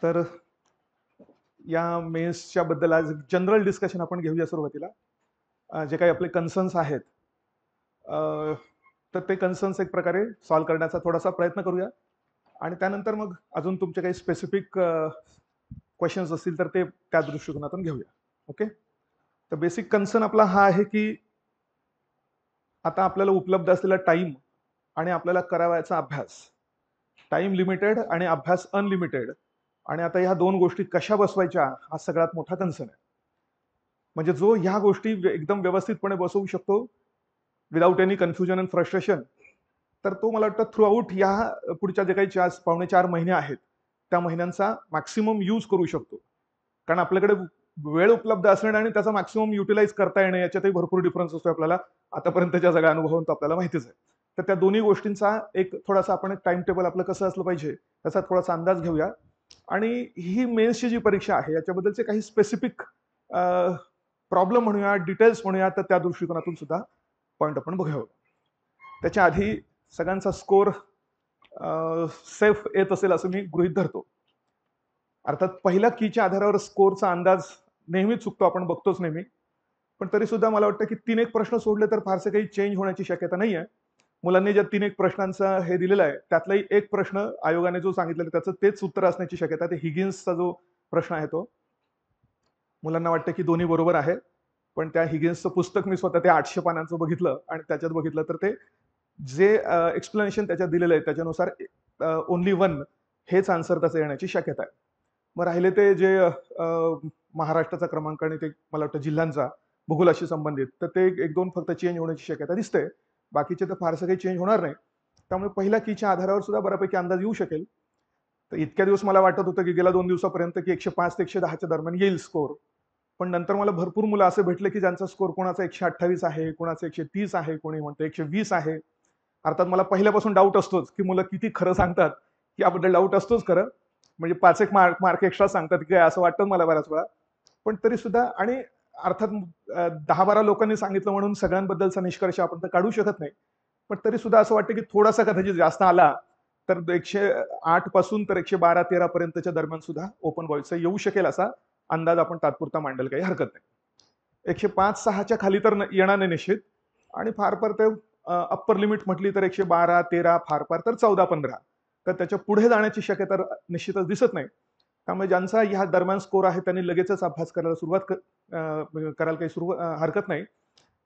तर या मेन्सच्या बद्दल आज जनरल डिस्कशन आपण घेऊया सुरुवातीला. जे काही आपले कन्सर्न्स आहेत, अ, तर ते कन्सर्न्स एक प्रकारे सॉल्व्ह करण्याचा थोडासा प्रयत्न करूया आणि त्यानंतर मग अजून तुमचे काही स्पेसिफिक क्वेश्चन्स असतील तर ते त्या दृष्टिकोनातून घेऊया. ओके. तर बेसिक कन्सर्न आपला हा आहे की आता आपल्याला उपलब्ध असलेला टाइम आणि आपल्याला करावयाचा अभ्यास, टाइम लिमिटेड आणि अभ्यास अनलिमिटेड, आणि आता ह्या दोन गोष्टी कशा बसवायच्या हा सगळ्यात मोठा कन्सर्न आहे. म्हणजे जो ह्या गोष्टी एकदम व्यवस्थितपणे बसवू शकतो without any confusion and frustration, तर तो मला वाटतं थ्रू आउट या पुढच्या जे काही 4.5 महिने आहेत त्या महिन्यांचा मॅक्सिमम यूज करू शकतो. कारण आपल्याकडे वेळ उपलब्ध असणे आणि त्याचा मॅक्सिमम युटिलाइज करता येणे याच्यातही भरपूर डिफरन्स असतो. आपल्याला आतापर्यंतच्या सगळ्या अनुभवातून तो आपल्याला माहितीच आहे. तर त्या दोन्ही गोष्टींचा एक थोडासा आपण एक टाइम टेबल आपलं कसं असलं पाहिजे त्याचा थोडासा अंदाज घेऊया. आणि ही मेन्सची जी परीक्षा आहे याच्याबद्दलचे काही स्पेसिफिक प्रॉब्लेम म्हणूया, डिटेल्स म्हणूया, तर त्या दृष्टिकोनातून सुद्धा पॉईंट आपण बघावं. त्याच्या आधी सगळ्यांचा स्कोर सेफ येत असेल असं मी गृहीत धरतो. अर्थात पहिल्या कीच्या आधारावर स्कोरचा अंदाज नेहमी चुकतो, आपण बघतोच नेहमी. पण तरी सुद्धा मला वाटतं की 3-1 प्रश्न सोडले तर फारसे काही चेंज होण्याची शक्यता नाही आहे. मुलांनी ज्या 3-1 प्रश्नांचा हे दिलेलं आहे त्यातलाही एक प्रश्न आयोगाने जो सांगितलेला त्याचं तेच उत्तर असण्याची शक्यता आहे. ते हिगिन्सचा जो प्रश्न आहे तो मुलांना वाटतं की दोन्ही बरोबर आहे. पण त्या हिगिन्सचं पुस्तक मी स्वतः ते 800 पानांचं बघितलं आणि त्याच्यात बघितलं तर ते जे एक्सप्लेनेशन त्याच्यात दिलेलं आहे त्याच्यानुसार ओन्ली वन हेच आन्सर त्याचं येण्याची शक्यता आहे. मग राहिले ते जे महाराष्ट्राचा क्रमांक आणि ते मला वाटतं जिल्ह्यांचा भूगोलाशी संबंधित, तर ते 1-2 फक्त चेंज होण्याची शक्यता दिसते. बाकीचे तर फारसं काही चेंज होणार नाही. त्यामुळे पहिल्या कीच्या आधारावर सुद्धा बऱ्यापैकी अंदाज येऊ शकेल. तर इतक्या दिवस मला वाटत होतं की गेल्या 2 दिवसापर्यंत की 105 ते 110च्या दरम्यान येईल स्कोर. पण नंतर मला भरपूर मुलं असे भेटले की ज्यांचा स्कोर कोणाचा 128 आहे, कोणाचा 130 आहे, कोणी म्हणतं 120 आहे. अर्थात मला पहिल्यापासून डाऊट असतोच की मुलं किती खरं सांगतात याबद्दल डाऊट असतोच खरं. म्हणजे 5-1 मार्क एक्स्ट्रा सांगतात की काय असं वाटतं मला बऱ्याच वेळा. पण तरी सुद्धा आणि अर्थात 10-12 लोकांनी सांगितलं म्हणून सगळ्यांबद्दलचा निष्कर्ष आपण तर काढू शकत नाही. पण तरी सुद्धा असं वाटतं की थोडासा कदाचित जास्त आला तर 108 पासून तर 112-13 पर्यंतच्या दरम्यान सुद्धा ओपन बॉईलचा येऊ शकेल असा अंदाज आपण तात्पुरता मांडायला काही हरकत नाही. 105-6च्या खाली तर येणार नाही निश्चित, आणि फार फार ते अप्पर लिमिट म्हटली तर 112-13, फार फार तर 14-15, तर त्याच्या पुढे जाण्याची शक्यता निश्चितच दिसत नाही. त्यामुळे ज्यांचा ह्या दरम्यान स्कोर आहे त्यांनी लगेचच अभ्यास करायला सुरुवात करायला काही हरकत नाही.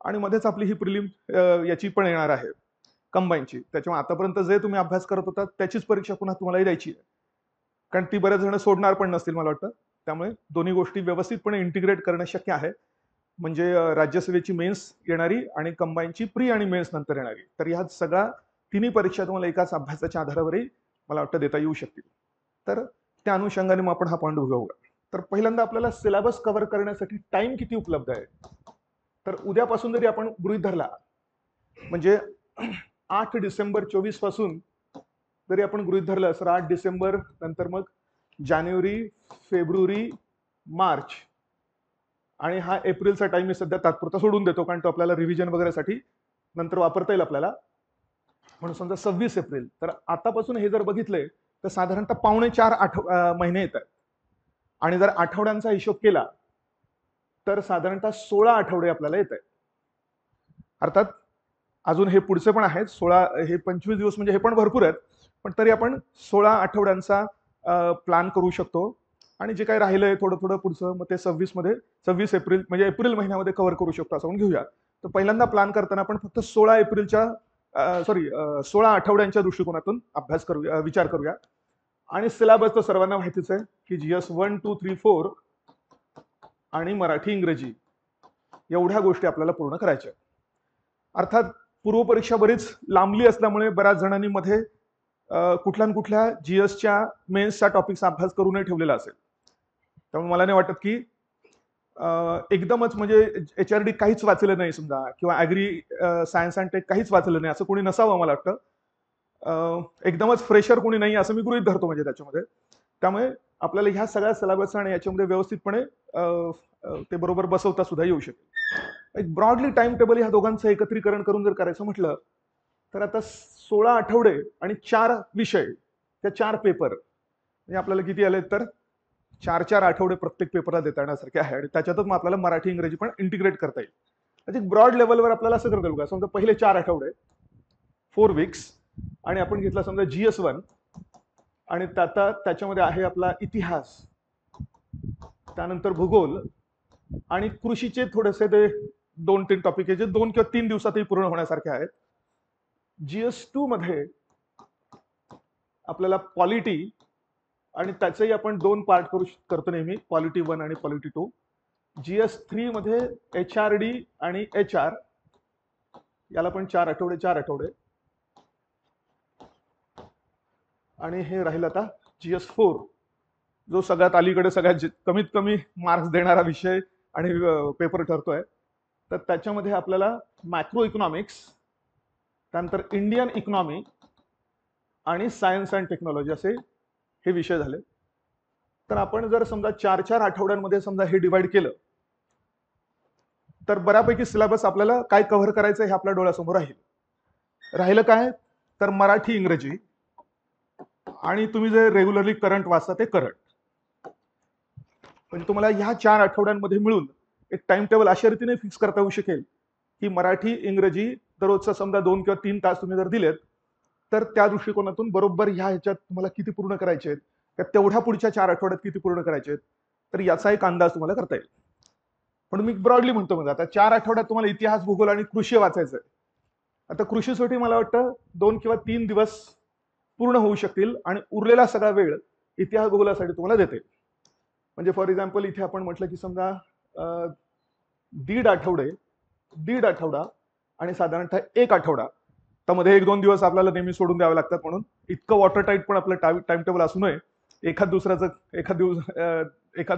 आणि मध्येच आपली ही प्रिलिम याची पण येणार आहे, कंबाईनची. त्याच्यामुळे आतापर्यंत जे तुम्ही अभ्यास करत होता त्याचीच परीक्षा पुन्हा तुम्हालाही द्यायची आहे. कारण ती बरेच जण सोडणार पण नसतील मला वाटतं. त्यामुळे दोन्ही गोष्टी व्यवस्थितपणे इंटिग्रेट करणं शक्य आहे. म्हणजे राज्यसेवेची मेन्स येणारी आणि कंबाईनची प्री आणि मेन्स नंतर येणारी. तर ह्या सगळ्या तिन्ही परीक्षा तुम्हाला एकाच अभ्यासाच्या आधारावरही मला वाटतं देता येऊ शकतील. तर त्या अनुषंगाने मग आपण हा पॉईंट उगवूया. तर पहिल्यांदा आपल्याला सिलेबस कव्हर करण्यासाठी टाइम किती उपलब्ध आहे. तर उद्यापासून जरी आपण गृहीत धरला, म्हणजे 8 डिसेंबर 24 पासून जरी आपण गृहीत धरलं तर 8 डिसेंबर नंतर मग जानेवारी, फेब्रुवारी, मार्च आणि हा एप्रिलचा टाइम मी सध्या तात्पुरता सोडून देतो, कारण तो आपल्याला रिव्हिजन वगैरेसाठी नंतर वापरता येईल आपल्याला. म्हणून समजा 26 एप्रिल, तर आतापासून हे जर बघितले तर साधारणतः 4.5 महिने येत आहेत. आणि जर आठवड्यांचा हिशोब केला तर साधारणतः 16 आठवडे आपल्याला येत आहेत. अर्थात अजून हे पुढचे पण आहेत 16, हे 25 दिवस म्हणजे हे पण भरपूर आहेत. पण तरी आपण 16 आठवड्यांचा प्लॅन करू शकतो. आणि जे काही राहिलंय थोडं थोडं पुढचं मग ते 26 एप्रिल म्हणजे एप्रिल महिन्यामध्ये कव्हर करू शकतो असं आपण घेऊया. तर पहिल्यांदा प्लॅन करताना आपण फक्त 16 एप्रिलच्या 16 आठवड्यांच्या दृष्टिकोनातून अभ्यास करूया, विचार करूया. आणि सिलेबस तर सर्वांना माहितीच आहे की GS 1, 2, 3, 4 आणि मराठी इंग्रजी एवढ्या गोष्टी आपल्याला पूर्ण करायच्या. अर्थात पूर्वपरीक्षा बरीच लांबली असल्यामुळे बऱ्याच जणांनी मध्ये कुठल्या न कुठल्या जीएसच्या मेन्सच्या टॉपिकचा अभ्यास करूनही ठेवलेला असेल. त्यामुळे मला नाही वाटत की एकदमच म्हणजे HRD काहीच वाचलं नाही समजा, किंवा ऍग्री सायन्स अँड टेक काहीच वाचलं नाही असं कोणी नसावं मला वाटतं. एकदमच फ्रेशर कोणी नाही असं मी गृहीत धरतो म्हणजे त्याच्यामध्ये. त्यामुळे आपल्याला ह्या सगळ्या सिलेबस आणि याच्यामध्ये व्यवस्थितपणे ते बरोबर बसवता सुद्धा येऊ शकेल. एक ब्रॉडली टाइम टेबल ह्या दोघांचं एकत्रीकरण करून जर करायचं म्हटलं तर आता 16 आठवडे आणि 4 विषय, त्या 4 पेपर म्हणजे आपल्याला किती आले तर 4 आठवडे प्रत्येक पेपरला देता येण्यासारखे आहे आणि त्याच्यातच मग आपल्याला मराठी इंग्रजी पण इंटिग्रेट करता येईल. एक ब्रॉड लेवलवर आपल्याला असं करता येईल का, समजा पहिले 4 आठवडे 4 वीक्स आणि आपण घेतला समजा GS1 आणि त्याच्यामध्ये आहे आपला इतिहास, त्यानंतर भूगोल आणि कृषीचे थोडेसे ते 2-3 टॉपिक आहे जे 2 किंवा 3 दिवसातही पूर्ण होण्यासारखे आहेत. GS2 मध्ये आपल्याला पॉलिटी आणि त्याचेही आपण 2 पार्ट करतो नेहमी, पॉलिटी 1 आणि पॉलिटी 2. GS3 मध्ये HRD आणि HR याला पण 4 आठवडे आणि हे राहील आता GS4 जो सगळ्यात अलीकडे सगळ्यात कमीत कमी मार्क्स देणारा विषय आणि पेपर ठरतोय. तर त्याच्यामध्ये आपल्याला मॅक्रो इकॉनॉमिक्स, त्यानंतर इंडियन इकॉनॉमी आणि सायन्स अँड टेक्नॉलॉजी असे हे विषय झाले. तर आपण जर समजा 4 आठवड्यांमध्ये समजा हे डिवाइड केलं तर बऱ्यापैकी सिलेबस आपल्याला काय कव्हर करायचं हे आपल्या डोळ्यासमोर राहिलं काय, तर मराठी इंग्रजी आणि तुम्ही जे रेग्युलरली करंट वाचता ते करंट. म्हणजे तुम्हाला ह्या 4 आठवड्यांमध्ये मिळून एक टाइम टेबल अशा रीतीने फिक्स करता येऊ शकेल की मराठी इंग्रजी दररोजचा समजा 2 किंवा 3 तास तुम्ही जर दिलेत तर त्या दृष्टिकोनातून बरोबर ह्याच्यात तुम्हाला किती पूर्ण करायचे आहेत, त्या तेवढ्या पुढच्या 4 आठवड्यात किती पूर्ण करायचे आहेत, तर याचा एक अंदाज तुम्हाला करता येईल. म्हणून मी ब्रॉडली म्हणतो, म्हणजे आता 4 आठवड्यात तुम्हाला इतिहास, भूगोल आणि कृषी वाचायचं आहे. आता कृषीसाठी मला वाटतं 2 किंवा 3 दिवस पूर्ण होऊ शकतील आणि उरलेला सगळा वेळ इतिहास भूगोलासाठी तुम्हाला देते. म्हणजे फॉर एक्झाम्पल इथे आपण म्हटलं की समजा दीड आठवडा आणि साधारणतः 1 आठवडा, त्यामध्ये 1-2 दिवस आपल्याला नेहमी सोडून द्यावे लागतात. म्हणून इतकं वॉटर टाईट पण आपलं टाइम टेबल असू नये. एखादा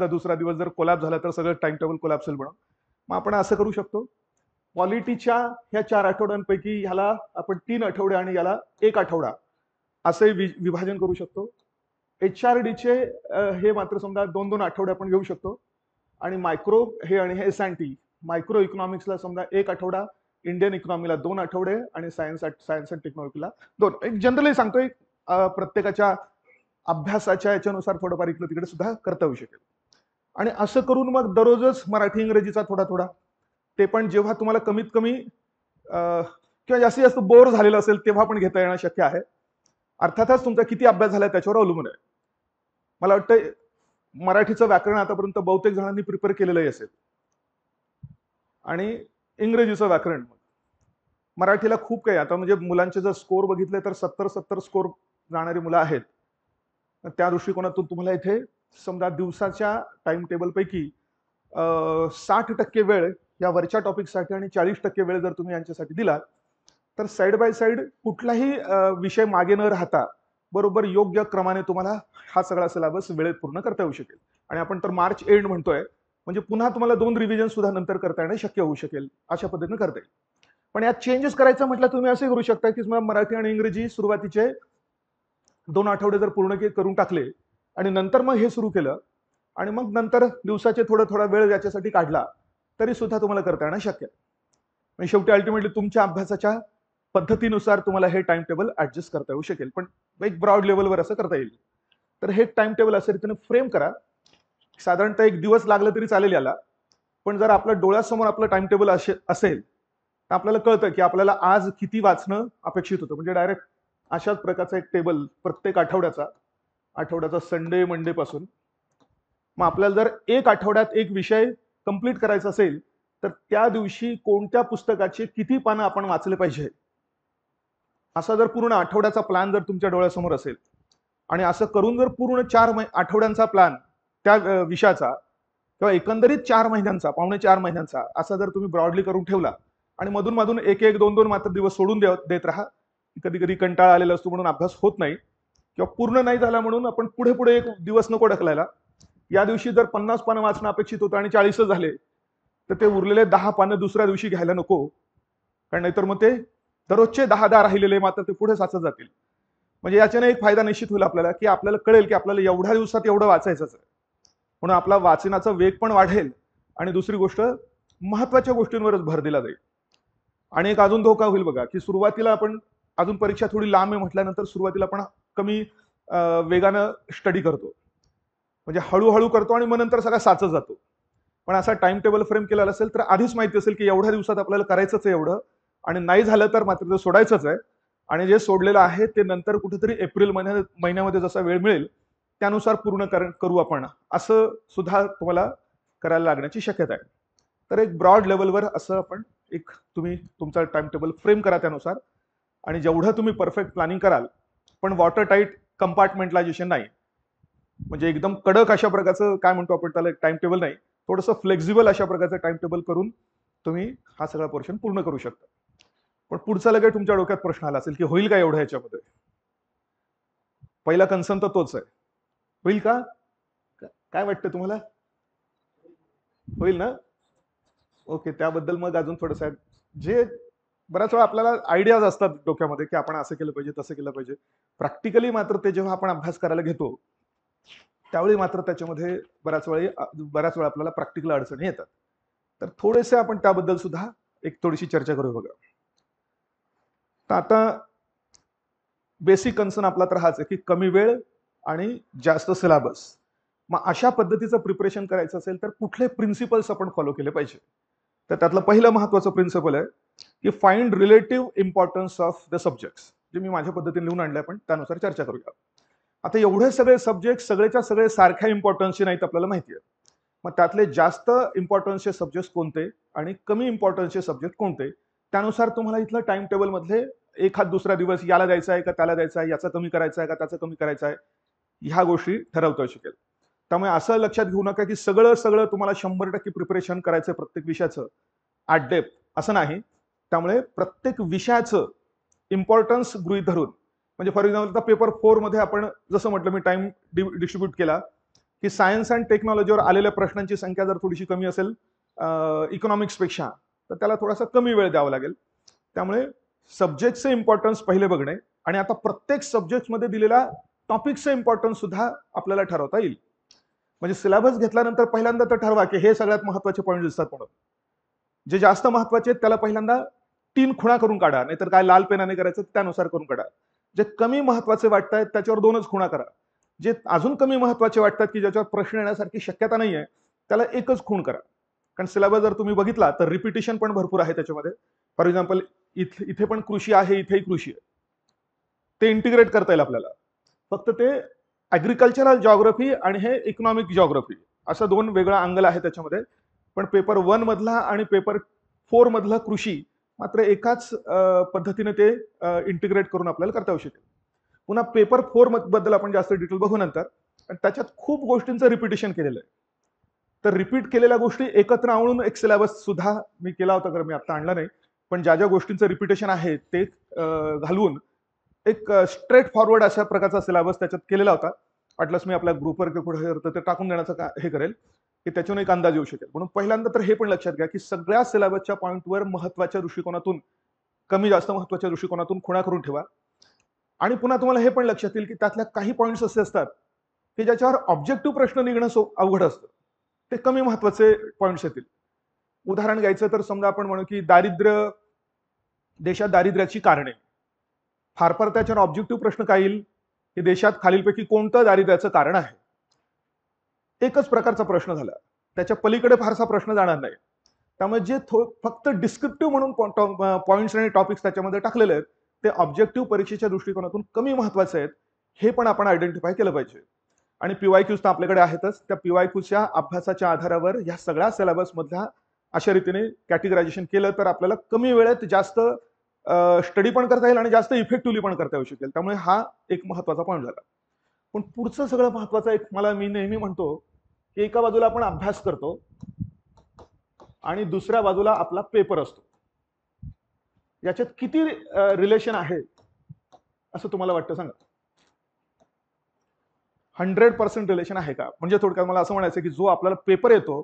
दुसरा दिवस जर कोलॅप्स झाला तर सगळं टाइम टेबल कोलॅप्स होईल. म्हणून मग आपण असं करू शकतो, पॉलिटीच्या ह्या 4 आठवड्यांपैकी ह्याला आपण 3 आठवडे आणि याला 1 आठवडा असे विभाजन करू शकतो. HRDचे हे मात्र समजा 2-2 आठवडे आपण घेऊ शकतो आणि मायक्रो हे आणि हे S&T मायक्रो इकॉनॉमिक्सला समजा 1 आठवडा, इंडियन इकॉनॉमीला 2 आठवडे आणि सायन्स अँड टेक्नॉलॉजीला 2. एक जनरली सांगतोय, प्रत्येकाच्या अभ्यासाच्या याच्यानुसार थोडंफार इकडे तिकडे सुद्धा करता येऊ शकेल. आणि असं करून मग दररोजच मराठी इंग्रजीचा थोडा ते पण जेव्हा तुम्हाला कमीत कमी किंवा जास्तीत जास्त बोर झालेलं असेल तेव्हा पण घेता येणं शक्य आहे. अर्थातच तुमचा किती अभ्यास झाला त्याच्यावर अवलंबून आहे. मला वाटतं मराठीचं व्याकरण आतापर्यंत बहुतेक जणांनी प्रिपेअर केलेलंही असेल आणि इंग्रजीचं व्याकरण मराठीला खूप काही, आता म्हणजे मुलांचे जर स्कोर बघितले तर 70 स्कोर जाणारी मुलं आहेत. त्या दृष्टिकोनातून तुम्हाला इथे समजा दिवसाच्या टाइम टेबल पैकी 60% वेळ या वरच्या टॉपिकसाठी आणि 40% वेळ जर तुम्ही यांच्यासाठी दिला तर साइड बाय साइड कुठलाही विषय मागे न राहता बरोबर योग्य क्रमाने तुम्हाला हा सगळा सिलेबस वेळेत पूर्ण करता येऊ शकेल. आणि आपण तर मार्च एंड म्हणतोय, म्हणजे पुन्हा तुम्हाला 2 रिव्हिजन सुद्धा नंतर करता येणं शक्य होऊ शकेल. अशा पद्धतीने करता येईल. पण यात चेंजेस करायचं म्हटलं तुम्ही असे करू शकता की मराठी आणि इंग्रजी सुरुवातीचे 2 आठवडे जर पूर्ण करून टाकले आणि नंतर मग हे सुरू केलं आणि मग नंतर दिवसाचे थोडा वेळ याच्यासाठी काढला तरी सुद्धा तुम्हाला करता येणं शक्य आहे. म्हणजे शेवटी अल्टिमेटली तुमच्या अभ्यासाच्या पद्धतीनुसार तुम्हाला हे टाइम टेबल ऍडजस्ट करता येऊ शकेल. पण एक ब्रॉड लेवलवर असं करता येईल. तर हे टाइम टेबल अशा रीतीने फ्रेम करा. साधारणतः 1 दिवस लागला तरी चालेल याला, पण जर आपल्या डोळ्यासमोर आपलं टाइम टेबल असेल तर आपल्याला कळतं की आपल्याला आज किती वाचणं अपेक्षित होतं. म्हणजे डायरेक्ट अशाच प्रकारचा एक टेबल प्रत्येक आठवड्याचा संडे मंडे पासून, मग आपल्याला जर 1 आठवड्यात एक विषय कंप्लीट करायचा असेल तर त्या दिवशी कोणत्या पुस्तकाचे किती पानं आपण वाचले पाहिजे, असा जर पूर्ण आठवड्याचा प्लॅन जर तुमच्या डोळ्यासमोर असेल आणि असं करून जर पूर्ण 4 आठवड्यांचा प्लॅन त्या विषयाचा किंवा एकंदरीत 4 महिन्यांचा, पावणे 4 महिन्यांचा असा जर तुम्ही ब्रॉडली करून ठेवला आणि मधून 1-1, 2-2 मात्र दिवस सोडून देत राहा. कधी कधी कंटाळा आलेला असतो म्हणून अभ्यास होत नाही किंवा पूर्ण नाही झाला म्हणून आपण पुढे 1 दिवस नको ढकलायला. या दिवशी जर 50 पानं वाचणं अपेक्षित होतं आणि 40 झाले तर ते उरलेले 10 पानं दुसऱ्या दिवशी घ्यायला नको, कारण नाहीतर मग ते दररोजचे 10 राहिलेले मात्र ते पुढे साचत जातील. म्हणजे याच्याने एक फायदा निश्चित होईल आपल्याला की आपल्याला कळेल की आपल्याला एवढ्या दिवसात एवढं वाचायचंच आहे. म्हणून आपला वाचनाचा वेग पण वाढेल आणि दुसरी गोष्ट महत्वाच्या गोष्टींवरच भर दिला जाईल. आणि एक अजून धोका होईल बघा की सुरुवातीला आपण अजून परीक्षा थोडी लांब आहे म्हटल्यानंतर सुरुवातीला आपण कमी वेगानं स्टडी करतो म्हणजे हळूहळू करतो आणि मग नंतर सगळा साचत जातो. पण असा टाइम टेबल फ्रेम केलेला असेल तर आधीच माहिती असेल की एवढ्या दिवसात आपल्याला करायचंच आहे एवढं, आणि नाही झालं तर मात्र ते सोडायचंच आहे. आणि जे सोडलेलं आहे ते नंतर कुठेतरी एप्रिल महिन्यामध्ये जसा वेळ मिळेल त्यानुसार पूर्ण करू आपण, असं सुद्धा तुम्हाला करायला लागण्याची शक्यता आहे. तर एक ब्रॉड लेवलवर असं आपण तुम्ही तुमचा टाइम टेबल फ्रेम करा त्यानुसार, आणि जेवढं तुम्ही परफेक्ट प्लॅनिंग कराल, पण वॉटर टाईट कंपार्टमेंटलायझेशन नाही, म्हणजे एकदम कडक अशा प्रकारचं काय म्हणतो आपण त्याला टाइम टेबल नाही, थोडंसं फ्लेक्झिबल अशा प्रकारचं टाइम टेबल करून तुम्ही हा सगळा पोर्शन पूर्ण करू शकता. पण पुढचा लगेच तुमच्या डोक्यात प्रश्न आला असेल की होईल का एवढ्या ह्याच्यामध्ये? पहिला कन्सर्न तर तोच आहे, होईल का? काय वाटतं तुम्हाला, होईल ना? ओके, त्याबद्दल मग अजून थोडंसं जे बऱ्याच वेळा आपल्याला आयडियाज असतात डोक्यामध्ये की आपण असं केलं पाहिजे तसं केलं पाहिजे, प्रॅक्टिकली मात्र ते जेव्हा आपण अभ्यास करायला घेतो त्यावेळी मात्र त्याच्यामध्ये बऱ्याच वेळा आपल्याला प्रॅक्टिकल अडचणी येतात. तर थोडेसे आपण त्याबद्दल सुद्धा एक थोडीशी चर्चा करू बघा. तर आता बेसिक कन्सर्न आपला तर हाच आहे की कमी वेळ आणि जास्त सिलेबस. मग अशा पद्धतीचं प्रिपरेशन करायचं असेल तर कुठले प्रिन्सिपल्स आपण फॉलो केले पाहिजे? तर त्यातलं पहिलं महत्वाचं प्रिन्सिपल आहे की find relative importance of the subjects, जे मी माझ्या पद्धतीने लिहून आणलंय, पण त्यानुसार चर्चा करूया. आता एवढे सगळे सब्जेक्ट सगळेच्या सगळे सारख्या इम्पॉर्टन्सचे नाहीत आपल्याला माहिती आहे. मग त्यातले जास्त इम्पॉर्टन्सचे सब्जेक्ट कोणते आणि कमी इम्पॉर्टन्सचे सब्जेक्ट कोणते, त्यानुसार तुम्हाला इथलं टाइम टेबल मधले एखाद दुसरा दिवस याला द्यायचा आहे का त्याला द्यायचा आहे, याचा कमी करायचा आहे का त्याचा कमी करायचा आहे, ह्या गोष्टी ठरवता येऊ शकेल. त्यामुळे असं लक्षात घेऊ नका की सगळं सगळं तुम्हाला 100% प्रिपरेशन करायचं प्रत्येक विषयाचं ॲट डेप्थ, असं नाही. त्यामुळे प्रत्येक विषयाचं इम्पॉर्टन्स गृहीत धरून, म्हणजे फॉर एक्झाम्पल पेपर 4 मध्ये आपण जसं म्हटलं मी टाइम डिस्ट्रीब्यूट केला की सायन्स अँड टेक्नॉलॉजीवर आलेल्या प्रश्नांची संख्या जर थोडीशी कमी असेल इकॉनॉमिक्सपेक्षा, तर त्याला थोडासा कमी वेळ द्यावा लागेल. त्यामुळे सब्जेक्टचे इम्पॉर्टन्स पहिले बघणे, आणि आता प्रत्येक सब्जेक्टमध्ये दिलेल्या टॉपिकचं इम्पॉर्टन्स सुद्धा आपल्याला ठरवता येईल. म्हणजे सिलेबस घेतल्यानंतर पहिल्यांदा तर ठरवा की हे सगळ्यात महत्वाचे पॉईंट दिसतात म्हणून. जे जास्त महत्वाचे आहेत त्याला पहिल्यांदा 3 खुणा करून काढा, नाहीतर काय लाल पेनाने करायचं त्यानुसार करून काढा. जे कमी महत्वाचे वाटतात त्याच्यावर 2च खुणा करा. जे अजून कमी महत्वाचे वाटतात की ज्याच्यावर प्रश्न येण्यासारखी शक्यता नाहीये त्याला एकच खूण करा. कारण सिलेबस जर तुम्ही बघितला तर रिपिटेशन पण भरपूर आहे त्याच्यामध्ये. फॉर एक्झाम्पल इथे पण कृषी आहे, इथेही कृषी आहे, ते इंटिग्रेट करता येईल आपल्याला. फक्त ते ऍग्रिकल्चरल जॉग्राफी आणि हे इकॉनॉमिक जॉग्राफी असं 2 वेगळा अँगल आहे त्याच्यामध्ये. पण पेपर 1 मधला आणि पेपर 4 मधला कृषी मात्र एकाच पद्धतीने ते इंटिग्रेट करून आपल्याला करता येऊ शकेल. पुन्हा पेपर 4 बद्दल आपण जास्त डिटेल बघू नंतर. त्याच्यात खूप गोष्टींचं रिपिटेशन केलेलं आहे. तर रिपीट केलेल्या गोष्टी एकत्र आणून एक सिलेबस सुद्धा मी केला होता, तर मी आता आणला नाही, पण ज्या ज्या गोष्टींचं रिपिटेशन आहे ते घालवून एक स्ट्रेट फॉरवर्ड अशा प्रकारचा सिलेबस त्याच्यात केलेला होता. वाटलंच मी आपल्या ग्रुपवर कुठे ते टाकून देण्याचं हे करेल की त्याच्यातून एक अंदाज येऊ शकेल. म्हणून पहिल्यांदा तर हे पण लक्षात घ्या की सगळ्या सिलेबसच्या पॉईंटवर महत्वाच्या दृष्टिकोनातून, कमी जास्त महत्वाच्या दृष्टिकोनातून खुणा करून ठेवा. आणि पुन्हा तुम्हाला हे पण लक्षात येईल की त्यातल्या काही पॉईंट्स असे असतात की ज्याच्यावर ऑब्जेक्टिव्ह प्रश्न निघणं अवघड असतं, ते कमी महत्वाचे पॉईंट्स येतील. उदाहरण घ्यायचं तर समजा आपण म्हणू की देशात दारिद्र्याची कारणे, फार फार त्याच्यावर ऑब्जेक्टिव्ह प्रश्न काय येईल की देशात खालीलपैकी कोणतं दारिद्र्याचं कारण आहे, एकच प्रकारचा प्रश्न झाला, त्याच्या पलीकडे फारसा प्रश्न जाणार नाही. त्यामुळे जे फक्त डिस्क्रिप्टिव्ह म्हणून पॉईंट्स आणि टॉपिक्स त्याच्यामध्ये टाकलेले आहेत ते ऑब्जेक्टिव्ह परीक्षेच्या दृष्टिकोनातून कमी महत्वाचे आहेत, हे पण आपण आयडेंटिफाय केलं पाहिजे. आणि पीवायक्यूज तर आपल्याकडे आहेतच. त्या पीवायक्यूच्या अभ्यासाच्या आधारावर या सगळ्या सिलेबस मधल्या अशा रीतीने कॅटेगरायझेशन केलं तर आपल्याला कमी वेळेत जास्त स्टडी पण करता येईल आणि जास्त इफेक्टिव्हली पण करता येऊ शकेल. त्यामुळे हा एक महत्वाचा पॉईंट झाला. पण पुढचं सगळं महत्वाचं एक मी नेहमी म्हणतो की एका बाजूला आपण अभ्यास करतो आणि दुसऱ्या बाजूला आपला पेपर असतो. याच्यात किती रिलेशन आहे असं तुम्हाला वाटतं सांगा? 100% रिलेशन आहे का? म्हणजे थोडक्यात मला असं म्हणायचं की जो आपल्याला पेपर येतो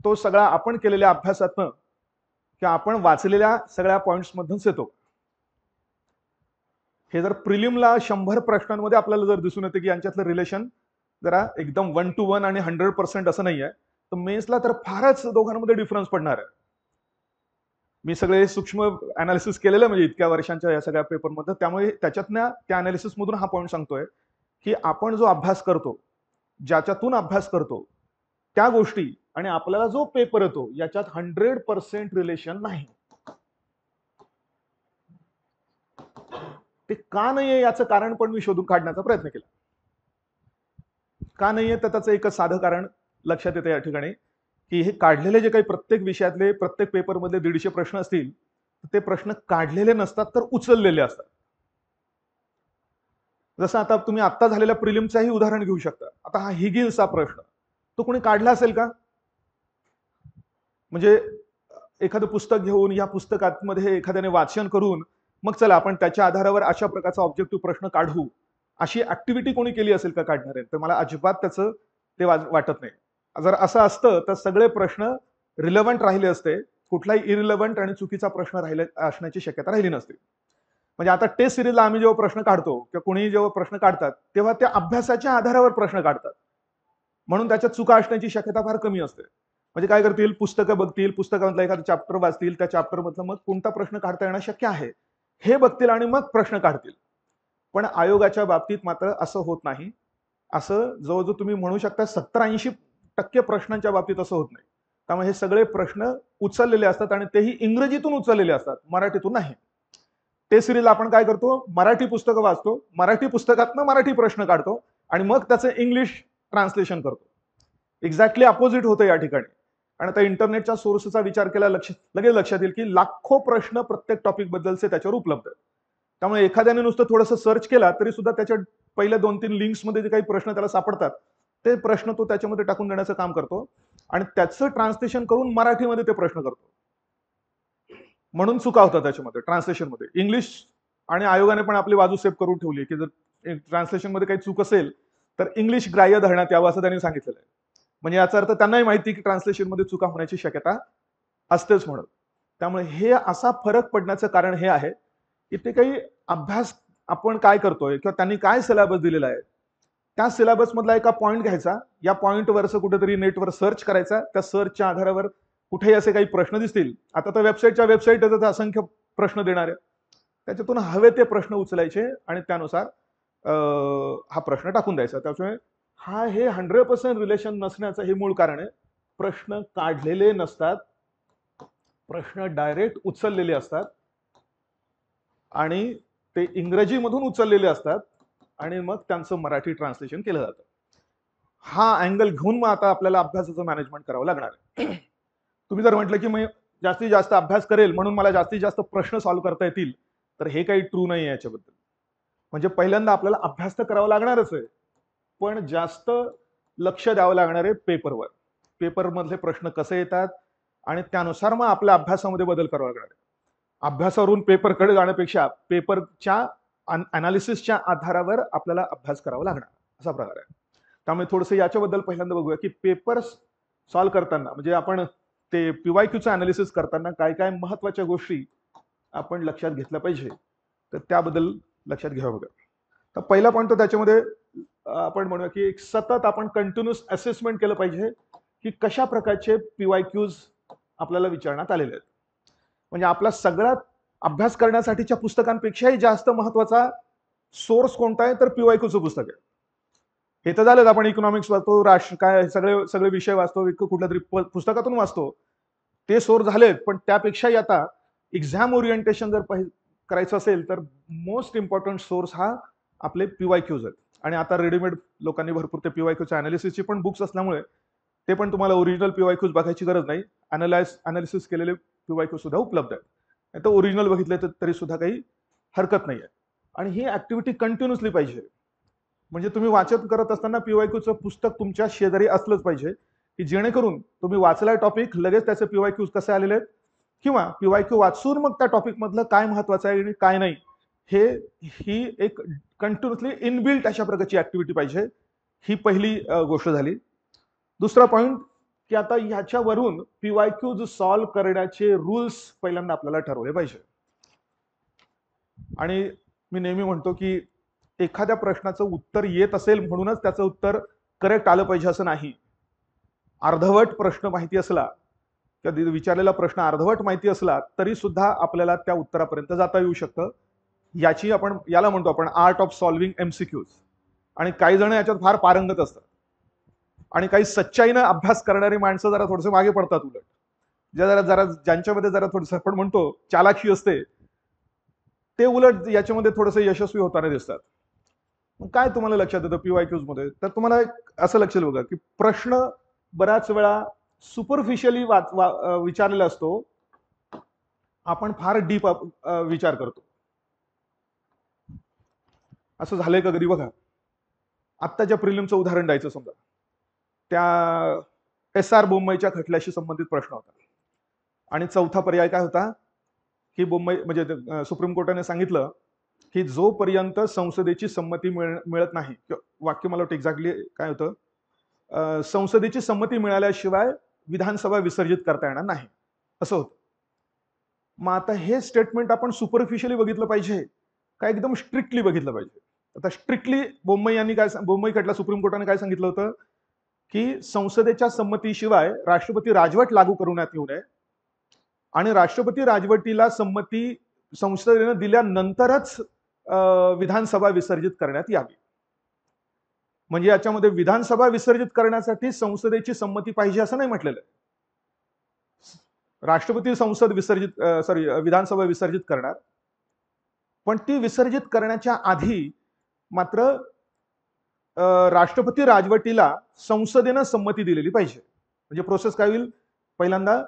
तो सगळा आपण केलेल्या अभ्यासातनं किंवा आपण वाचलेल्या सगळ्या पॉइंट्स मधूनच येतो. हे जर प्रिलिमला 100 प्रश्नांमध्ये आपल्याला जर दिसून येते की यांच्यातलं रिलेशन जरा एकदम 1 to 1 आणि 100% असं नाहीये, तर मेन्सला तर फारच दोघांमध्ये डिफरन्स पडणार आहे. मी सगळे सूक्ष्म अनालिसिस केलेलं म्हणजे इतक्या वर्षांच्या या सगळ्या पेपरमध्ये, त्यामुळे त्याच्यातल्या त्या अनालिसिस मधून हा पॉईंट सांगतोय की आपण जो अभ्यास करतो, ज्याच्यातून अभ्यास करतो त्या गोष्टी आणि आपल्याला जो पेपर येतो याच्यात 100% रिलेशन नाही. ते का नाहीये याचं कारण पण मी शोधून काढण्याचा प्रयत्न केला. का नाहीये तर त्याचं एकच साधं कारण लक्षात येतं या ठिकाणी, की हे काढलेले जे काही प्रत्येक विषयातले प्रत्येक पेपरमधले 150 प्रश्न असतील, ते प्रश्न काढलेले नसतात तर उचललेले असतात. जसं आता तुम्ही आत्ता झालेल्या प्रिलिमचाही उदाहरण घेऊ शकता. आता हा हिगिन्सचा प्रश्न तो कोणी काढला असेल का? म्हणजे एखादं पुस्तक घेऊन या पुस्तकामध्ये एखाद्याने वाचन करून मग चला आपण त्याच्या आधारावर अशा प्रकारचा ऑब्जेक्टिव्ह प्रश्न काढू, अशी ऍक्टिव्हिटी कोणी केली असेल का काढणारे? तर मला अजिबात त्याचं ते वाटत नाही. जर असं असतं तर सगळे प्रश्न रिलेव्हंट राहिले असते, कुठलाही इरिलेव्हंट आणि चुकीचा प्रश्न राहिले असण्याची शक्यता राहिली नसती. म्हणजे आता टेस्ट सिरीजला आम्ही जेव्हा प्रश्न काढतो किंवा कोणी जेव्हा प्रश्न काढतात तेव्हा त्या अभ्यासाच्या आधारावर प्रश्न काढतात, म्हणून त्याच्यात चुका असण्याची शक्यता फार कमी असते. म्हणजे काय करतील, पुस्तकं बघतील, पुस्तकामधलं एखादं चॅप्टर वाचतील, त्या चॅप्टरमधलं मग कोणता प्रश्न काढता येणं शक्य आहे हे बघतील आणि मग प्रश्न काढतील. पण आयोगाच्या बाबतीत मात्र असं होत नाही. असं जवळजवळ तुम्ही म्हणू शकता 70-80% प्रश्नांच्या बाबतीत असं होत नाही. त्यामुळे हे सगळे प्रश्न उचललेले असतात आणि तेही इंग्रजीतून उचललेले असतात, मराठीतून नाही. ते सिरीज आपण काय करतो, मराठी पुस्तकं वाचतो, मराठी पुस्तकातनं मराठी प्रश्न काढतो आणि मग त्याचं इंग्लिश ट्रान्सलेशन करतो. एक्झॅक्टली अपोजिट होतं या ठिकाणी. आणि आता इंटरनेटच्या सोर्सचा विचार केला लगेच लक्षात येईल की लाखो प्रश्न प्रत्येक टॉपिक बद्दलचे त्याच्यावर उपलब्ध आहेत. त्यामुळे एखाद्याने नुसतं थोडंसं सर्च केला तरी सुद्धा त्याच्या पहिल्या 2-3 लिंक्समध्ये जे काही प्रश्न त्याला सापडतात ते प्रश्न तो त्याच्यामध्ये टाकून देण्याचं काम करतो आणि त्याचं ट्रान्सलेशन करून मराठीमध्ये ते प्रश्न करतो. म्हणून चुका होतात त्याच्यामध्ये ट्रान्सलेशनमध्ये. इंग्लिश आणि आयोगाने पण आपली बाजू सेफ करून ठेवली की जर ट्रान्सलेशनमध्ये काही चूक असेल तर इंग्लिश ग्राह्य धरण्यात यावं असं त्यांनी सांगितलेलं आहे. म्हणजे याचा अर्थ त्यांनाही माहिती की ट्रान्सलेशनमध्ये चुका होण्याची शक्यता असतेच म्हणून. त्यामुळे हे असा फरक पडण्याचं कारण हे आहे की ते काही अभ्यास आपण काय करतोय किंवा त्यांनी काय सिलेबस दिलेला आहे त्या सिलेबस मधला एका पॉईंट घ्यायचा, या पॉईंटवरचं कुठेतरी नेटवर सर्च करायचा, त्या सर्चच्या आधारावर कुठेही असे काही प्रश्न दिसतील, आता तर वेबसाईटच्या वेबसाईट असंख्य प्रश्न देणार आहे, त्याच्यातून हवे ते प्रश्न उचलायचे आणि त्यानुसार हा प्रश्न टाकून द्यायचा. त्यामुळे हे 100% रिलेशन नसण्याचं हे मूळ कारण आहे. प्रश्न काढलेले नसतात, प्रश्न डायरेक्ट उचललेले असतात आणि ते इंग्रजीमधून उचललेले असतात आणि मग त्यांचं मराठी ट्रान्सलेशन केलं जातं. हा अँगल घेऊन मग आता आपल्याला अभ्यासाचं मॅनेजमेंट करावं लागणार आहे. तुम्ही जर म्हटलं की मी जास्तीत जास्त अभ्यास करेल म्हणून मला जास्तीत जास्त प्रश्न सॉल्व्ह करता येतील, तर हे काही ट्रू नाही आहे याच्याबद्दल. म्हणजे पहिल्यांदा आपल्याला अभ्यास तर करावा लागणारच आहे, पण जास्त लक्ष द्यावं लागणार आहे पेपरवर. पेपरमधले प्रश्न कसे येतात आणि त्यानुसार मग आपल्या अभ्यासामध्ये बदल करावा लागणार आहे. अभ्यासावरून पेपरकडे जाण्यापेक्षा पेपरच्या अनालिसिसच्या आधारावर आपल्याला अभ्यास करावा लागणार असा प्रकार आहे. त्यामुळे थोडंसं याच्याबद्दल पहिल्यांदा बघूया की पेपर सॉल्व्ह करताना म्हणजे आपण ते पीवायक्यूचं अनालिसिस करताना काय काय महत्वाच्या गोष्टी आपण लक्षात घेतल्या पाहिजे, तर त्याबद्दल लक्षात घ्यावं बघा. तर पहिला पॉईंट तर त्याच्यामध्ये आपण म्हणूया की एक सतत आपण कंटिन्युअस असेसमेंट केलं पाहिजे की कशा प्रकारचे पीवायक्यूज आपल्याला विचारण्यात आलेले आहेत. म्हणजे आपला सगळ्यात अभ्यास करण्यासाठीच्या पुस्तकांपेक्षाही जास्त महत्वाचा सोर्स कोणता आहे, तर पीवायक्यूचं पुस्तक आहे. हे तर झालं, आपण इकॉनॉमिक्स वाचतो, राष्ट्र काय सगळे विषय वाचतो, कुठल्या तरी पुस्तकातून वाचतो, ते सोर्स झालेत. पण त्यापेक्षाही आता एक्झाम ओरिएंटेशन जर करायचं असेल तर मोस्ट इम्पॉर्टंट सोर्स हा आपले पीवायक्यूज आहेत. आणि आता रेडीमेड लोकांनी भरपूर ते पीवायक्यूच्या अनालिसिसची पण बुक्स असल्यामुळे ते पण तुम्हाला ओरिजिनल पीवायक्यूज बघायची गरज नाही, अनालिसिस केलेले पीवायक्यू सुद्धा उपलब्ध आहेत. नाही तर ओरिजिनल बघितले तरी सुद्धा काही हरकत नाही आहे. आणि ही ऍक्टिव्हिटी कंटिन्युअसली पाहिजे. म्हणजे तुम्ही वाचन करत असताना पीवायक्यूचं पुस्तक तुमच्या शेजारी असलंच पाहिजे की जेणेकरून तुम्ही वाचलाय टॉपिक लगेच त्याचे पीवायक्यूज कसे आलेले आहेत किंवा पीवायक्यू वाचून मग त्या टॉपिक मधलं काय महत्वाचं आहे आणि काय नाही ही एक कंटिन्युअसली इनबिल्ट अशा प्रकारची ऍक्टिव्हिटी पाहिजे. ही पहिली गोष्ट झाली. दुसरा पॉइंट की आता ह्याच्यावरून पीवायक्यूज सॉल्व्ह करण्याचे रूल्स पहिल्यांदा आपल्याला ठरवले पाहिजे. आणि मी नेहमी म्हणतो की एखाद्या प्रश्नाचं उत्तर येत असेल म्हणूनच त्याचं उत्तर करेक्ट आलं पाहिजे असं नाही. अर्धवट प्रश्न माहिती असला किंवा विचारलेला प्रश्न अर्धवट माहिती असला तरी सुद्धा आपल्याला त्या उत्तरापर्यंत जाता येऊ शकतं. याला म्हणतो आपण आर्ट ऑफ सॉल्व्हिंग एमसीक्यूज. आणि काही जण याच्यात फार पारंगत असतात. आणि काही सच्चाईनं अभ्यास करणारी माणसं जरा थोडेसे मागे पडतात. उलट जरा जरा ज्यांच्यामध्ये जरा थोडंसं आपण म्हणतो चालाखी असते, ते उलट याच्यामध्ये थोडेसे यशस्वी होताना दिसतात. मग काय तुम्हाला लक्षात येतं PYQs मध्ये? तर तुम्हाला असं लक्षात बघा की प्रश्न बऱ्याच वेळा सुपरफिशियली विचारलेला असतो, आपण फार डीप विचार करतो. असं झालंय का कधी? बघा, आत्ताच्या प्रिलिमचं उदाहरण द्यायचं समजा, त्या SR बोम्मईच्या खटल्याशी संबंधित प्रश्न होता आणि चौथा पर्याय काय होता की बोम्मई म्हणजे सुप्रीम कोर्टाने सांगितलं की जोपर्यंत संसदेची संमती मिळत नाही, वाक्य मला वाटतं एक्झॅक्टली काय होतं, संसदेची संमती मिळाल्याशिवाय विधानसभा विसर्जित करता येणार नाही, असं होतं. मग आता हे स्टेटमेंट आपण सुपरफिशियली बघितलं पाहिजे का एकदम स्ट्रिक्टली बघितलं पाहिजे? आता स्ट्रिक्टली बोम्मई खटला सुप्रीम कोर्टाने काय सांगितलं होतं की संसदेच्या संमतीशिवाय राष्ट्रपती राजवट लागू करण्यात येऊ नये आणि राष्ट्रपती राजवटीला संमती संसदेने दिल्यानंतरच विधानसभा विसर्जित करण्यात यावी. म्हणजे याच्यामध्ये विधानसभा विसर्जित करण्यासाठी संसदेची संमती पाहिजे असं नाही म्हटलेलं आहे. राष्ट्रपती विधानसभा विसर्जित करणार, पण ती विसर्जित करण्याच्या आधी मात्र राष्ट्रपती राजवटीला संसदेनं संमती दिलेली पाहिजे. म्हणजे प्रोसेस काय होईल? पहिल्यांदा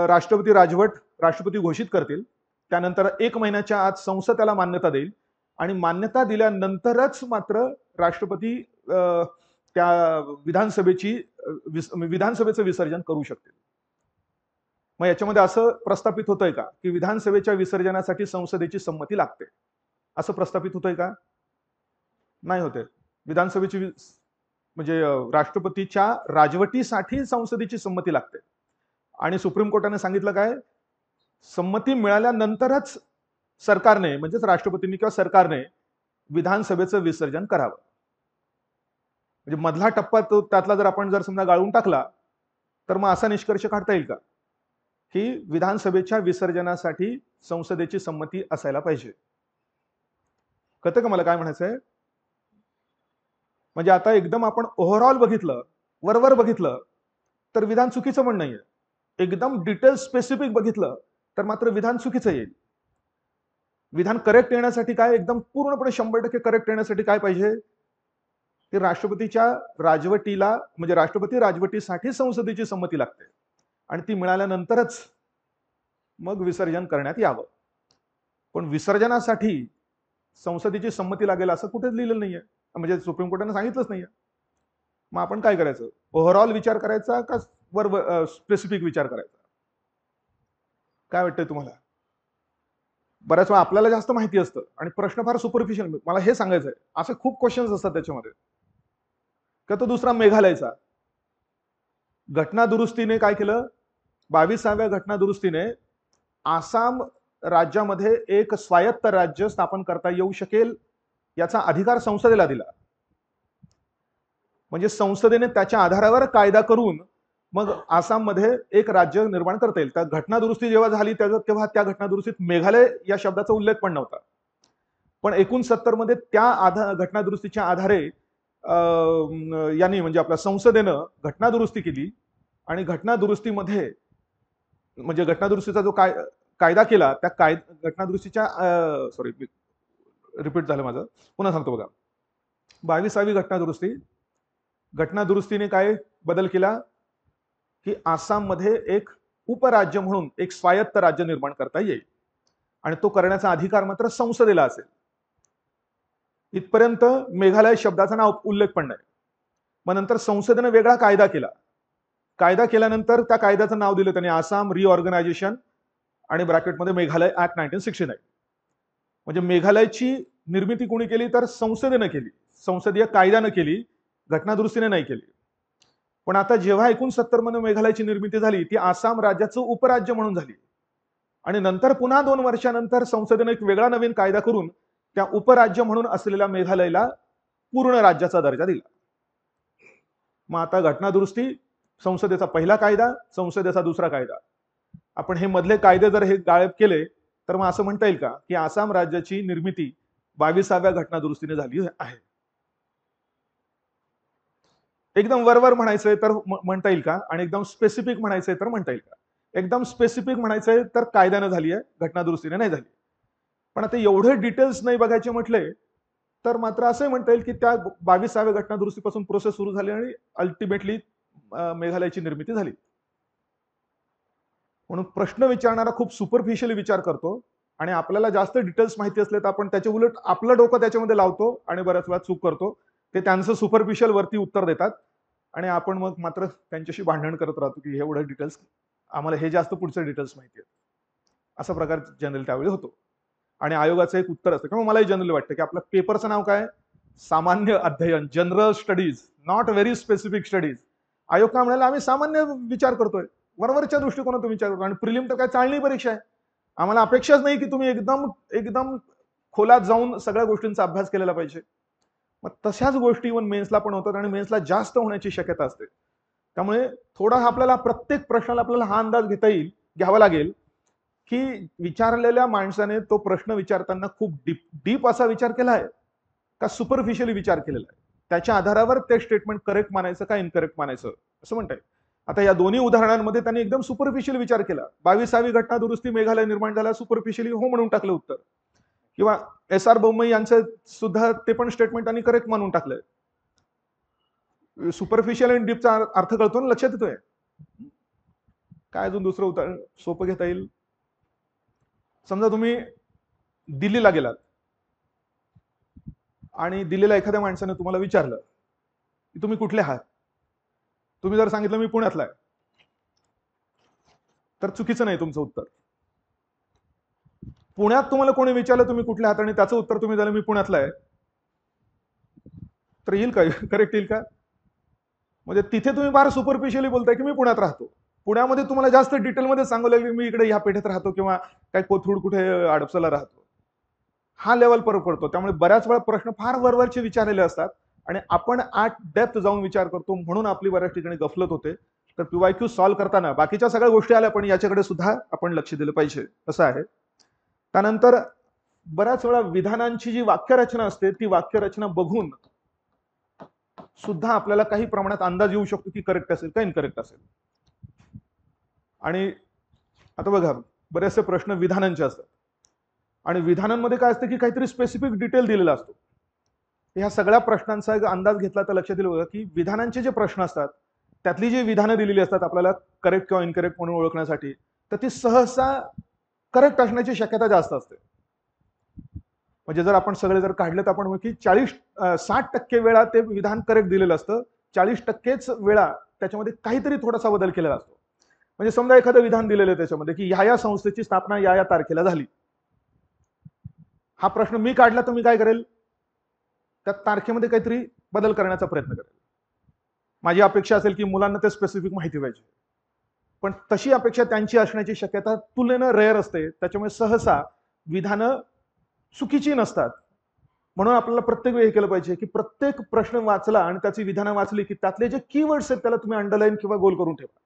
राष्ट्रपती राजवट राष्ट्रपती घोषित करतील, त्यानंतर 1 महिन्याच्या आत संसद त्याला मान्यता देईल आणि मान्यता दिल्यानंतरच मात्र राष्ट्रपती त्या विधानसभेचं विसर्जन करू शकतील. मग याच्यामध्ये असं प्रस्थापित होतंय का की विधानसभेच्या विसर्जनासाठी संसदेची संमती लागते? असं प्रस्थापित होतंय का? नाही होते. विधानसभेची म्हणजे राष्ट्रपतीच्या राजवटीसाठी संसदेची संमती लागते आणि सुप्रीम कोर्टाने सांगितलं काय, संमती मिळाल्यानंतरच सरकारने म्हणजेच राष्ट्रपतींनी किंवा सरकारने विधानसभेचं विसर्जन करावं. म्हणजे मधला टप्पा तो त्यातला जर आपण जर समजा गाळून टाकला तर मग असा निष्कर्ष काढता येईल का की विधानसभेच्या विसर्जनासाठी संसदेची संमती असायला पाहिजे? कळतं का मला काय म्हणायचंय? म्हणजे आता एकदम आपण ओव्हरऑल बघितलं, वरवर बघितलं तर विधान चुकीचं पण नाहीये. एकदम डिटेल स्पेसिफिक बघितलं तर मात्र विधान चुकीचं येईल. विधान करेक्ट येण्यासाठी काय, एकदम पूर्णपणे 100% करेक्ट येण्यासाठी काय पाहिजे की राष्ट्रपतीच्या राजवटीला म्हणजे राष्ट्रपती राजवटीसाठी संसदेची संमती लागते आणि ती मिळाल्यानंतरच मग विसर्जन करण्यात यावं. पण विसर्जनासाठी संसदेची संमती लागेल असं कुठेच लिहिलेलं नाहीये, म्हणजे सुप्रीम कोर्टाने सांगितलंच नाहीये. मग आपण काय करायचं? ओव्हरऑल विचार करायचा का वर स्पेसिफिक विचार करायचा? काय वाटतंय तुम्हाला? बऱ्याच वेळा आपल्याला जास्त माहिती असतं आणि प्रश्न फार सुपरफिशियल. मला हे सांगायचं आहे, असे खूप क्वेश्चन्स असतात त्याच्यामध्ये. का तो दुसरा मेघालयचा घटना दुरुस्तीने काय केलं, 22व्या घटना दुरुस्तीने आसाम राज्यामध्ये एक स्वायत्त राज्य स्थापन करता येऊ शकेल याचा अधिकार संसदेला दिला. म्हणजे संसदेने त्याच्या आधारावर कायदा करून मग आसाममध्ये एक राज्य निर्माण करता येईल. त्या घटना दुरुस्ती जेव्हा झाली तेव्हा त्या घटना दुरुस्तीत मेघालय या शब्दाचा उल्लेख पण नव्हता. पण 69 मध्ये त्या घटना दुरुस्तीच्या आधारे यांनी म्हणजे आपल्या संसदेनं घटना दुरुस्ती केली आणि घटना दुरुस्तीमध्ये म्हणजे घटना दुरुस्तीचा जो कायदा केला त्या घटना दुरुस्तीच्या रिपीट झालं माझं, पुन्हा सांगतो बघा. 22वी घटना दुरुस्तीने काय बदल केला की आसाममध्ये एक उपराज्य म्हणून एक स्वायत्त राज्य निर्माण करता येईल आणि तो करण्याचा अधिकार मात्र संसदेला असेल. इथपर्यंत मेघालय शब्दाचा नाव उल्लेख पण नाही. मग नंतर संसदेने वेगळा कायदा केला. कायदा केल्यानंतर त्या कायद्याचं नाव दिलं त्यांनी आसाम रिऑर्गनायझेशन आणि ब्रॅकेटमध्ये मेघालय ऍक्ट 1969. म्हणजे मेघालयची निर्मिती कोणी केली तर संसदेने केली, संसदीय कायद्यानं केली, घटना दुरुस्तीने नाही केली. पण आता जेव्हा 69 मध्ये मेघालयची निर्मिती झाली ती आसाम राज्याचं उपराज्य म्हणून झाली आणि नंतर पुन्हा 2 वर्षानंतर संसदेने एक वेगळा नवीन कायदा करून त्या उपराज्य म्हणून असलेल्या मेघालयला पूर्ण राज्याचा दर्जा दिला. मग आता घटना दुरुस्ती संसदेचा पहिला कायदा, संसदेचा दुसरा कायदा. आपण हे मधले कायदे जर हे गायब केले तर मग असं म्हणता येईल का की आसाम राज्याची निर्मिती 22व्या घटना दुरुस्तीने झाली आहे? एकदम वरवर म्हणायचंय तर म्हणता येईल का, आणि एकदम स्पेसिफिक म्हणायचंय तर म्हणता येईल का? एकदम स्पेसिफिक म्हणायचंय तर कायद्यानं झाली आहे, घटनादुरुस्तीने नाही झाली. पण आता एवढे डिटेल्स नाही बघायचे म्हटले तर मात्र असंही म्हणता येईल की त्या 22व्या घटनादुरुस्तीपासून प्रोसेस सुरू झाली आणि अल्टिमेटली मेघालयाची निर्मिती झाली. म्हणून प्रश्न विचारणारा खूप सुपरफिशियली विचार करतो आणि आपल्याला जास्त डिटेल्स माहिती असले तर आपण त्याच्या उलट आपलं डोकं त्याच्यामध्ये लावतो आणि बऱ्याच वेळा चूक करतो. ते त्यांचं सुपरफिशियल वरती उत्तर देतात आणि आपण मग मात्र त्यांच्याशी भांडण करत राहतो की एवढं डिटेल्स आम्हाला हे जास्त पुढचे डिटेल्स माहिती आहेत. असा प्रकार जनरल त्यावेळी होतो. आणि आयोगाचं एक उत्तर असतं किंवा मलाही जनरली वाटतं की आपलं पेपरचं नाव काय, सामान्य अध्ययन, general studies, not very specific studies. आयोग का म्हणाला आम्ही सामान्य विचार करतोय, वरवरच्या दृष्टिकोनातून विचार करतो. आणि प्रिलिम तर काय चाळणी परीक्षा आहे, आम्हाला अपेक्षाच नाही की तुम्ही एकदम एकदम खोलात जाऊन सगळ्या गोष्टींचा अभ्यास केलेला पाहिजे. मग तशाच गोष्टी इव्हन मेन्सला पण होतात आणि मेन्सला जास्त होण्याची शक्यता असते. त्यामुळे थोडा आपल्याला प्रत्येक प्रश्नाला आपल्याला हा अंदाज घ्यावा लागेल की विचारलेल्या माणसाने तो प्रश्न विचारताना खूप डीप असा विचार केला आहे का सुपरफिशियली विचार केलेला आहे, त्याच्या आधारावर ते स्टेटमेंट करेक्ट मानायचं का इनकरेक्ट मानायचं असं म्हणता येईल. आता या दोन्ही उदाहरणांमध्ये त्यांनी एकदम सुपरफिशियल विचार केला. 22वी घटना दुरुस्ती मेघालय निर्माण झाला, सुपरफिशियली हो म्हणून टाकलं उत्तर. किंवा SR बोम्मई यांचं सुद्धा ते पण स्टेटमेंट त्यांनी करेक्ट मानून टाकलंय. सुपरफिशियल आणि डीपचा अर्थ कळतो ना, लक्षात येतोय. काय अजून दुसरं उदाहरण सोपं घेता येईल. समजा तुम्ही दिल्लीला गेलात आणि दिल्लीला एखाद्या माणसाने तुम्हाला विचारलं की तुम्ही कुठले आहात, तुम्ही जर सांगितलं मी पुण्यातला आहे तर चुकीचं नाही तुमचं उत्तर. पुण्यात तुम्हाला कोणी विचारलं तुम्ही कुठले आहात आणि त्याचं उत्तर तुम्ही झालं मी पुण्यातला आहे, तर येईल का, करेक्ट येईल का? म्हणजे तिथे तुम्ही फार सुपरफिशियली बोलताय की मी पुण्यात राहतो. पुण्यामध्ये तुम्हाला जास्त डिटेलमध्ये सांगू लागले मी इकडे ह्या पेठेत राहतो किंवा काय कोथरूड कुठे हडपसरला राहतो. हा लेवल फरक पडतो. त्यामुळे बऱ्याच वेळा प्रश्न फार वरवरचे विचारलेले असतात आणि आपण आत डेप्थ जाऊन विचार करतो, म्हणून आपली बऱ्याच ठिकाणी गफलत होते. तर PYQ सॉल्व्ह करताना बाकीच्या सगळ्या गोष्टी आल्या पण याच्याकडे सुद्धा आपण लक्ष दिलं पाहिजे असं आहे. त्यानंतर बऱ्याच वेळा विधानांची जी वाक्यरचना असते ती वाक्यरचना बघून सुद्धा आपल्याला काही प्रमाणात अंदाज येऊ शकतो की करेक्ट असेल का इनकरेक्ट असेल. आणि आता बघा बरेचसे प्रश्न विधानांचे असतात आणि विधानांमध्ये काय असतं की काहीतरी स्पेसिफिक डिटेल दिलेला असतो. ह्या सगळ्या प्रश्नांचा एक अंदाज घेतला तर लक्षात येईल बघा की विधानांचे जे प्रश्न असतात त्यातली जी विधानं दिलेली असतात आपल्याला करेक्ट किंवा इनकरेक्ट म्हणून ओळखण्यासाठी, तर ती सहसा करेक्ट असण्याची शक्यता जास्त असते. म्हणजे जर आपण सगळे जर काढले तर आपण की 60% वेळा ते विधान करेक्ट दिलेलं असतं, 40%च वेळा त्याच्यामध्ये काहीतरी थोडासा बदल केलेला असतो. म्हणजे समजा एखादं विधान दिलेलं आहे त्याच्यामध्ये की ह्या संस्थेची स्थापना या तारखेला झाली. हा प्रश्न मी काढला तर मी काय करेल, त्या तारखेमध्ये काहीतरी बदल करण्याचा प्रयत्न करेल. माझी अपेक्षा असेल की मुलांना ते स्पेसिफिक माहिती पाहिजे, पण तशी अपेक्षा त्यांची असण्याची शक्यता तुलनेनं रेअर असते. त्याच्यामुळे सहसा विधानं चुकीची नसतात. म्हणून आपल्याला प्रत्येक वेळी हे केलं पाहिजे की प्रत्येक प्रश्न वाचला आणि त्याची विधानं वाचली की त्यातले जे कीवर्ड्स आहेत त्याला तुम्ही अंडरलाईन किंवा गोल करून ठेवा.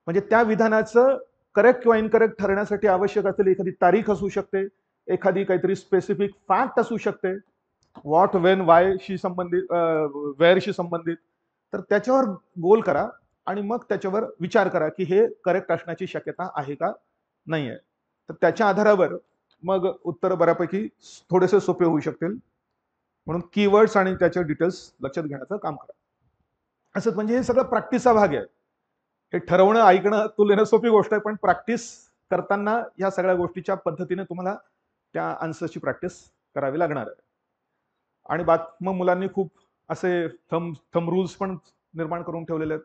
म्हणजे त्या विधानाचं करेक्ट किंवा इनकरेक्ट ठरण्यासाठी आवश्यक असलेली एखादी तारीख असू शकते, एखादी काहीतरी स्पेसिफिक फॅक्ट असू शकते, व्हॉट वेन वाय शी संबंधित, वेअरशी संबंधित, तर त्याच्यावर गोल करा आणि मग त्याच्यावर विचार करा की हे करेक्ट असण्याची शक्यता आहे का नाही आहे. तर त्याच्या आधारावर मग उत्तर बऱ्यापैकी थोडेसे सोपे होऊ शकतील. म्हणून कीवर्ड्स आणि त्याचे डिटेल्स लक्षात घेण्याचं काम करा. असं म्हणजे हे सगळं प्रॅक्टिसचा भाग आहे. हे ठरवणं ऐकणं तुलनेनं सोपी गोष्ट आहे, पण प्रॅक्टिस करताना या सगळ्या गोष्टीच्या पद्धतीने तुम्हाला त्या आन्सरची प्रॅक्टिस करावी लागणार आहे. आणि मग मुलांनी खूप असे थंब रूल्स पण निर्माण करून ठेवलेले आहेत.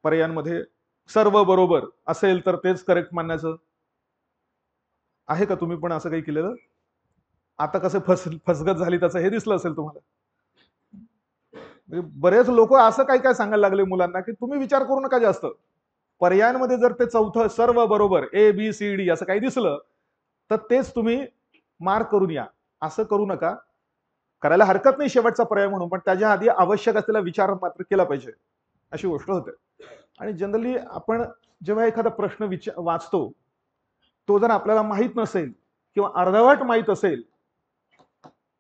पर्यायांमध्ये सर्व बरोबर असेल तर तेच करेक्ट मानण्याचं आहे का? तुम्ही पण असं काही केलेलं? आता कसं फसगत झाली त्याचं हे दिसलं असेल तुम्हाला. म्हणजे बरेच लोक असं काय काय सांगायला लागले मुलांना की तुम्ही विचार करू नका जास्त, पर्यायांमध्ये जर ते चौथं सर्व बरोबर ABCD असं काही दिसलं तर तेच तुम्ही मार्क करून या. असं करू नका. करायला हरकत नाही शेवटचा पर्याय म्हणून, पण त्याच्या आधी आवश्यक असलेला विचार मात्र केला पाहिजे, अशी गोष्ट होते. आणि जनरली आपण जेव्हा एखादा प्रश्न वाचतो तो जर आपल्याला माहित नसेल किंवा अर्धवट माहित असेल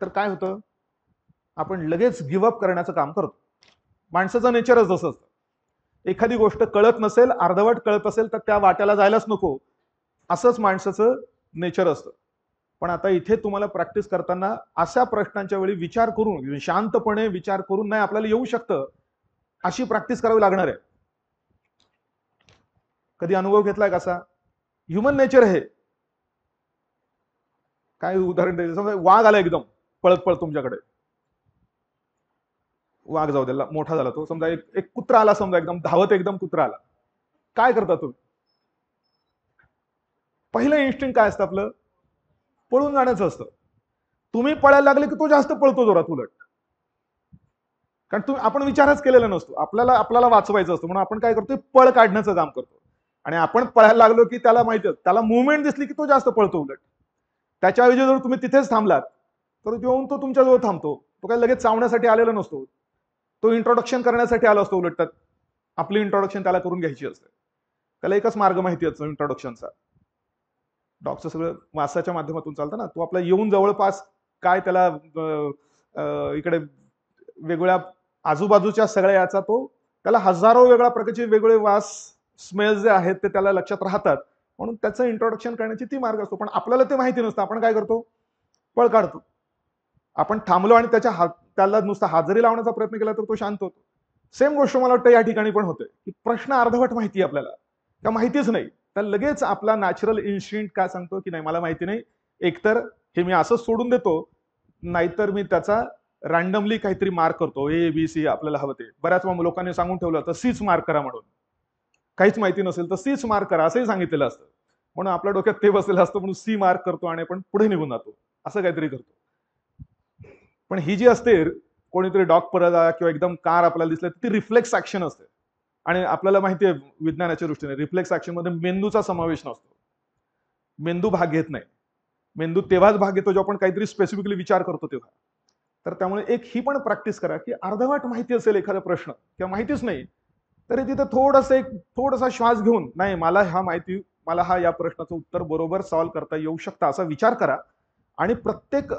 तर काय होतं, आपण लगेच गिव्हअप करण्याचं काम करतो. माणसाचं नेचरच तसं असतं. एखादी गोष्ट कळत नसेल, अर्धवट कळत असेल तर त्या वाट्याला जायलाच नको, असंच माणसाचं नेचर असतं. पण आता इथे तुम्हाला प्रॅक्टिस करताना अशा प्रश्नांच्या वेळी विचार करून, शांतपणे विचार करून नाही आपल्याला येऊ शकतं, अशी प्रॅक्टिस करावी लागणार आहे. कधी अनुभव घेतलाय कसा? ह्युमन नेचर आहे. काय उदाहरण द्यायचं, समजा वाघ आला एकदम पळत पळत तुमच्याकडे, वाघ जाऊ द्याला, मोठा झाला तो, समजा एक एक कुत्रा आला, समजा एकदम धावत एकदम कुत्रा आला, काय करता तुम्ही? पहिलं इन्स्टिंक्ट काय असतं आपलं? पळून जाण्याचं असतं. तुम्ही पळायला लागले की तो जास्त पळतो जोरात उलट, कारण तुम्ही आपण विचारच केलेला नसतो. आपल्याला आपल्याला वाचवायचं असतं म्हणून आपण काय करतो? पळ काढण्याचं काम करतो. आणि आपण पळायला लागलो की त्याला माहिती, त्याला मुवमेंट दिसली की तो जास्त पळतो उलट. त्याच्याऐवजी जर तुम्ही तिथेच थांबलात तर येऊन तो तुमच्याजवळ थांबतो. तो काय लगेच चावण्यासाठी आलेला नसतो, तो इंट्रोडक्शन करण्यासाठी आला असतो. उलट आपली इंट्रोडक्शन त्याला करून घ्यायची असते. त्याला एकच मार्ग माहिती असतो इंट्रोडक्शनचा. डॉगचं सगळं वासाच्या माध्यमातून चालतं ना. तो आपला येऊन जवळपास काय त्याला इकडे वेगवेगळ्या आजूबाजूच्या सगळ्या याचा तो, त्याला हजारो वेगळ्या प्रकारचे वेगवेगळे वास, स्मेल जे आहेत ते त्याला लक्षात राहतात, म्हणून त्याचं इंट्रोडक्शन करण्याची ती मार्ग असतो. पण आपल्याला ते माहिती नसतं. आपण काय करतो? पळ काढतो. आपण थांबलो आणि त्याला नुसता हात लावण्याचा प्रयत्न केला तर तो शांत होतो. सेम गोष्ट मला वाटतं या ठिकाणी पण होते, की प्रश्न अर्धवट माहिती आपल्याला का माहितीच नाही, तर लगेच आपला नॅचरल इन्स्टिंक्ट काय सांगतो की नाही मला माहिती नाही, एकतर हे मी असंच सोडून देतो, नाहीतर मी त्याचा रॅन्डमली काहीतरी मार्क करतो, ए बी सी आपल्याला हवं ते. बऱ्याच लोकांनी सांगून ठेवलं तर सीच मार्क करा म्हणून. काहीच माहिती नसेल तर सीच मार्क करा असंही सांगितलेलं असतं, म्हणून आपल्या डोक्यात ते बसलेलं असतं, म्हणून सी मार्क करतो आणि आपण पुढे निघून जातो, असं काहीतरी करतो. पण ही जी असते, कोणीतरी डॉग परत किंवा एकदम कार आपल्याला दिसलं, ती रिफ्लेक्स ऍक्शन असते. आणि आपल्याला माहिती आहे विज्ञानाच्या दृष्टीने रिफ्लेक्स ऍक्शन मध्ये मेंदूचा समावेश नसतो. मेंदू भाग घेत नाही. मेंदू तेव्हाच भाग घेतो जेव्हा आपण काहीतरी स्पेसिफिकली विचार करतो तेव्हा. तर त्यामुळे एक ही पण प्रॅक्टिस करा की अर्धवट माहिती असेल एखादा प्रश्न किंवा माहितीच नाही तरी तिथं थोडासा श्वास घेऊन, नाही मला हा या प्रश्नाचं उत्तर बरोबर सॉल्व्ह करता येऊ शकतं असा विचार करा. आणि प्रत्येक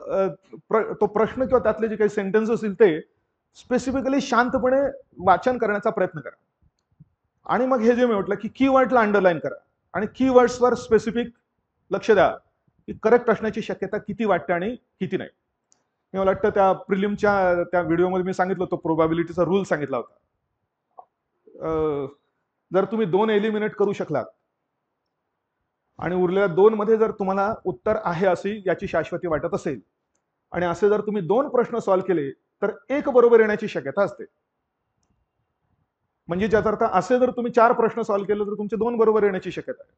तो प्रश्न किंवा त्यातले जे काही सेंटेन्स असतील ते स्पेसिफिकली शांतपणे वाचन करण्याचा प्रयत्न करा. आणि मग हे जे मी म्हटलं की कीवर्डला अंडरलाईन करा आणि कीवर्ड्सवर स्पेसिफिक लक्ष द्या की करेक्ट असण्याची शक्यता किती वाटते आणि किती नाही. मला वाटतं त्या प्रिलिमच्या त्या व्हिडिओमध्ये मी सांगितलं होतं, प्रोबॅबिलिटीचा रूल सांगितला होता. जर तुम्ही 2 एलिमिनेट करू शकलात आणि उरलेल्या 2 मध्ये जर तुम्हाला उत्तर आहे अशी याची शाश्वती वाटत असेल आणि असे जर तुम्ही 2 प्रश्न सॉल्व्ह केले तर 1 बरोबर येण्याची शक्यता असते. म्हणजे ज्याचा अर्थ असे जर तुम्ही 4 प्रश्न सॉल्व्ह केले तर तुमचे 2 बरोबर येण्याची शक्यता आहे.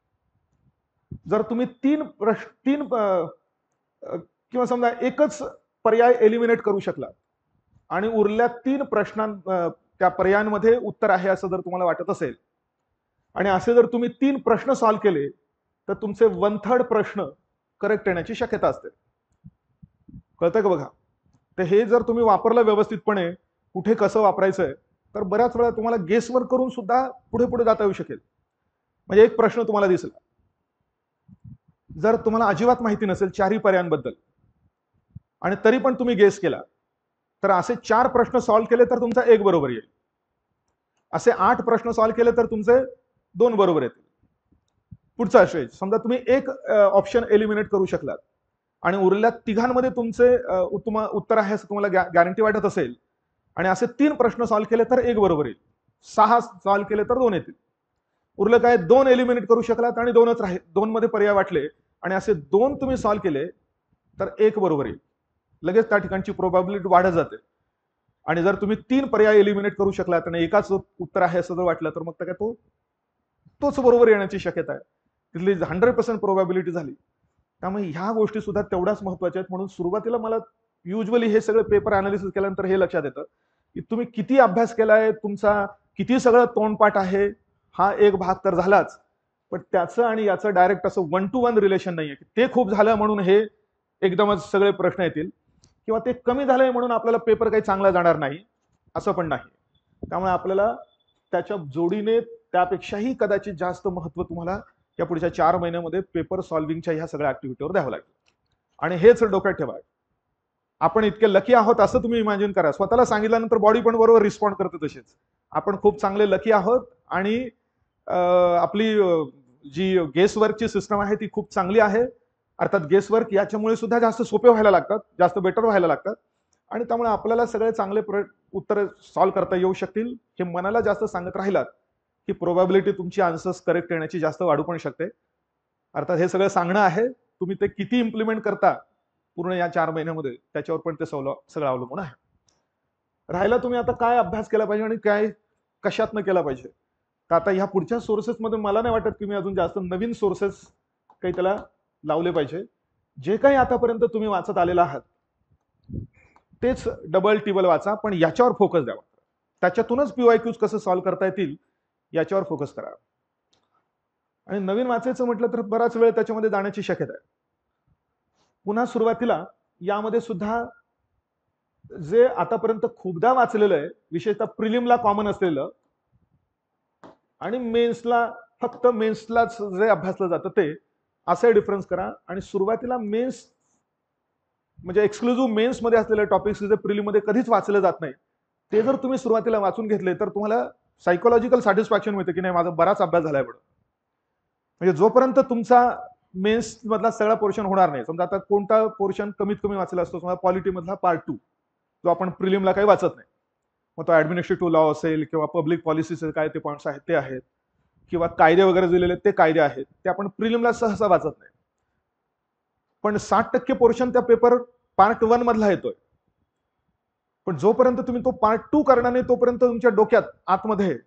जर तुम्ही 3 किंवा समजा एकच पर्याय एलिमिनेट करू शकला आणि उरल्या 3 त्या पर्यायांमध्ये उत्तर आहे असं जर तुम्हाला वाटत असेल आणि असे जर तुम्ही 3 प्रश्न सॉल्व्ह केले तर तुमचे 1/3 प्रश्न करेक्ट येण्याची शक्यता असते. कळतं का बघा? तर हे जर तुम्ही वापरलं व्यवस्थितपणे, कुठे कसं वापरायचंय, तर बऱ्याच वेळा तुम्हाला गेसवर करून सुद्धा पुढे पुढे जाता येऊ शकेल. म्हणजे एक प्रश्न तुम्हाला दिसला, जर तुम्हाला अजिबात माहिती नसेल 4ही पर्यायांबद्दल आणि तरी पण तुम्ही गेस केला, तर असे 4 प्रश्न सॉल्व्ह केले तर तुमचा 1 बरोबर येईल. असे 8 प्रश्न सॉल्व्ह केले तर तुमचे 2 बरोबर येतील. पुढचा स्टेज, समजा तुम्ही एक ऑप्शन एलिमिनेट करू शकलात आणि उरलेल्या तिघांमध्ये तुमचे उत्तर आहे असं तुम्हाला गॅरंटी वाटत असेल आणि असे 3 प्रश्न सॉल्व्ह केले तर 1 बरोबर येईल. 6 सॉल्व्ह केले तर 2 येतील. उरलं काय, 2 एलिमिनेट करू शकलात आणि 2च राहील, 2 मध्ये पर्याय वाटले आणि असे 2 तुम्ही सॉल्व्ह केले तर 1 बरोबर येईल. लगेच त्या ठिकाणची प्रोबॅबिलिटी वाढत जाते. आणि जर तुम्ही 3 पर्याय एलिमिनेट करू शकलात आणि एकाच उत्तर आहे असं जर वाटलं तर मग काय तोच बरोबर येण्याची शक्यता आहे. तिथली 100% प्रोबॅबिलिटी झाली. त्यामुळे ह्या गोष्टी सुद्धा तेवढ्याच महत्वाच्या आहेत. म्हणून सुरुवातीला मला युजली हे सगळं पेपर अनालिसिस केल्यानंतर हे लक्षात येतं की तुम्ही किती अभ्यास केलाय, तुमचा किती सगळं तोंडपाठ आहे, हा एक भाग तर झालाच, पण त्याचं आणि याचं डायरेक्ट असं 1 to 1 रिलेशन नाहीये की ते खूप झालं म्हणून हे एकदमच सगळे प्रश्न येतील किंवा ते कमी झालंय म्हणून आपल्याला पेपर काही चांगला जाणार नाही, असं पण नाही. त्यामुळे आपल्याला त्याच्या जोडीने त्यापेक्षाही कदाचित जास्त महत्व तुम्हाला या पुढच्या 4 महिन्यामध्ये पेपर सॉल्व्हिंगच्या ह्या सगळ्या ऍक्टिव्हिटीवर द्यावं लागेल. आणि हेच डोक्यात ठेवा आपण इतके लकी आहोत असं तुम्ही इमॅजिन करा. स्वतःला सांगितल्यानंतर बॉडी पण बरोबर रिस्पॉन्ड करते तशीच. आपण खूप चांगले लकी आहोत आणि आपली जी गेसवर्कची सिस्टम आहे ती खूप चांगली आहे. अर्थात गेसवर्क याच्यामुळे सुद्धा जास्त सोपे व्हायला लागतात, जास्त बेटर व्हायला लागतात आणि त्यामुळे आपल्याला सगळे चांगले उत्तर सॉल्व्ह करता येऊ शकतील. हे मनाला जास्त सांगत राहिलात की प्रोबॅबिलिटी तुमची आन्सर्स करेक्ट येण्याची जास्त वाढू पण शकते. अर्थात हे सगळं सांगणं आहे, तुम्ही ते किती इम्प्लिमेंट करता पूर्ण या 4 महिन्यामध्ये त्याच्यावर पण ते सगळं अवलंबून आहे. राहिला तुम्ही आता काय अभ्यास केला पाहिजे आणि काय कशातनं केला पाहिजे. तर आता ह्या पुढच्या सोर्सेसमध्ये मला नाही वाटत की मी अजून जास्त नवीन सोर्सेस काही त्याला लावले पाहिजे. जे काही आतापर्यंत तुम्ही वाचत आलेला आहात तेच डबल टिबल वाचा, पण याच्यावर फोकस द्यावा. त्याच्यातूनच PYQs कसं सॉल्व्ह करता येतील याच्यावर फोकस करा. आणि नवीन वाचायचं म्हटलं तर बराच वेळ त्याच्यामध्ये जाण्याची शक्यता आहे. पुन्हा सुरुवातीला यामध्ये सुद्धा जे आतापर्यंत खूपदा वाचलेलं आहे, विशेषतः प्रिलिमला कॉमन असलेलं आणि मेन्सला फक्त मेन्सलाच जे अभ्यासलं जातं ते, असे डिफरन्स करा. आणि सुरुवातीला मेन्स म्हणजे एक्सक्लुझिव्ह मेन्स मध्ये असलेले टॉपिक्स जे प्रिलिम मध्ये कधीच वाचले जात नाही, ते जर तुम्ही सुरुवातीला वाचून घेतले तर तुम्हाला सायकोलॉजिकल सॅटिस्फॅक्शन मिळते की नाही माझा बराच अभ्यास झालाय म्हणून. म्हणजे जोपर्यंत तुमचा मेन्स मधला सगळा पोर्शन होणार नाही, समजा आता कोणता पोर्शन कमीत कमी वाचला असतो, समजा पॉलिटी मधला पार्ट 2 जो आपण प्रिलिमला काही वाचत नाही, मग तो ऍडमिनिस्ट्रेटिव्ह लॉ असेल किंवा पब्लिक पॉलिसीचे काय ते पॉईंट्स आहेत ते आहेत किंवा कायदे वगैरे दिलेले ते कायदे आहेत, ते आपण प्रिलिमला सहसा वाचत नाही. पण 60% पोर्शन त्या पेपर पार्ट 1 मधला येतोय. पण जोपर्यंत तुम्ही तो पार्ट 2 करणार नाही तोपर्यंत तुमच्या डोक्यात आतमध्ये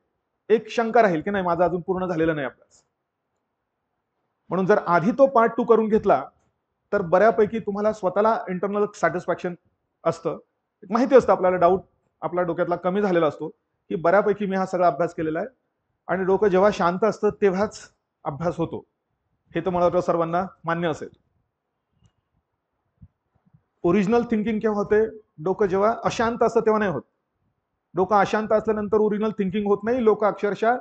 एक शंका राहील की नाही माझा अजून पूर्ण झालेला नाही अभ्यास. म्हणून जर आधी तो पार्ट 2 करून घेतला तर बऱ्यापैकी तुम्हाला स्वतःला इंटरनल सॅटिस्फॅक्शन असतं, माहिती असतं, आपल्याला डाऊट आपल्या डोक्यातला कमी झालेला असतो की बऱ्यापैकी मी हा सगळा अभ्यास केलेला आहे. आणि डोकं जेव्हा शांत असतं तेव्हाच अभ्यास होतो, हे तर मला वाटतं सर्वांना मान्य असेल. ओरिजिनल थिंकिंग केव्हा होते? डोकं जेव्हा अशांत असतं तेव्हा नाही होत. डोकं अशांत असल्यानंतर ओरिजिनल थिंकिंग होत नाही. लोक अक्षरशः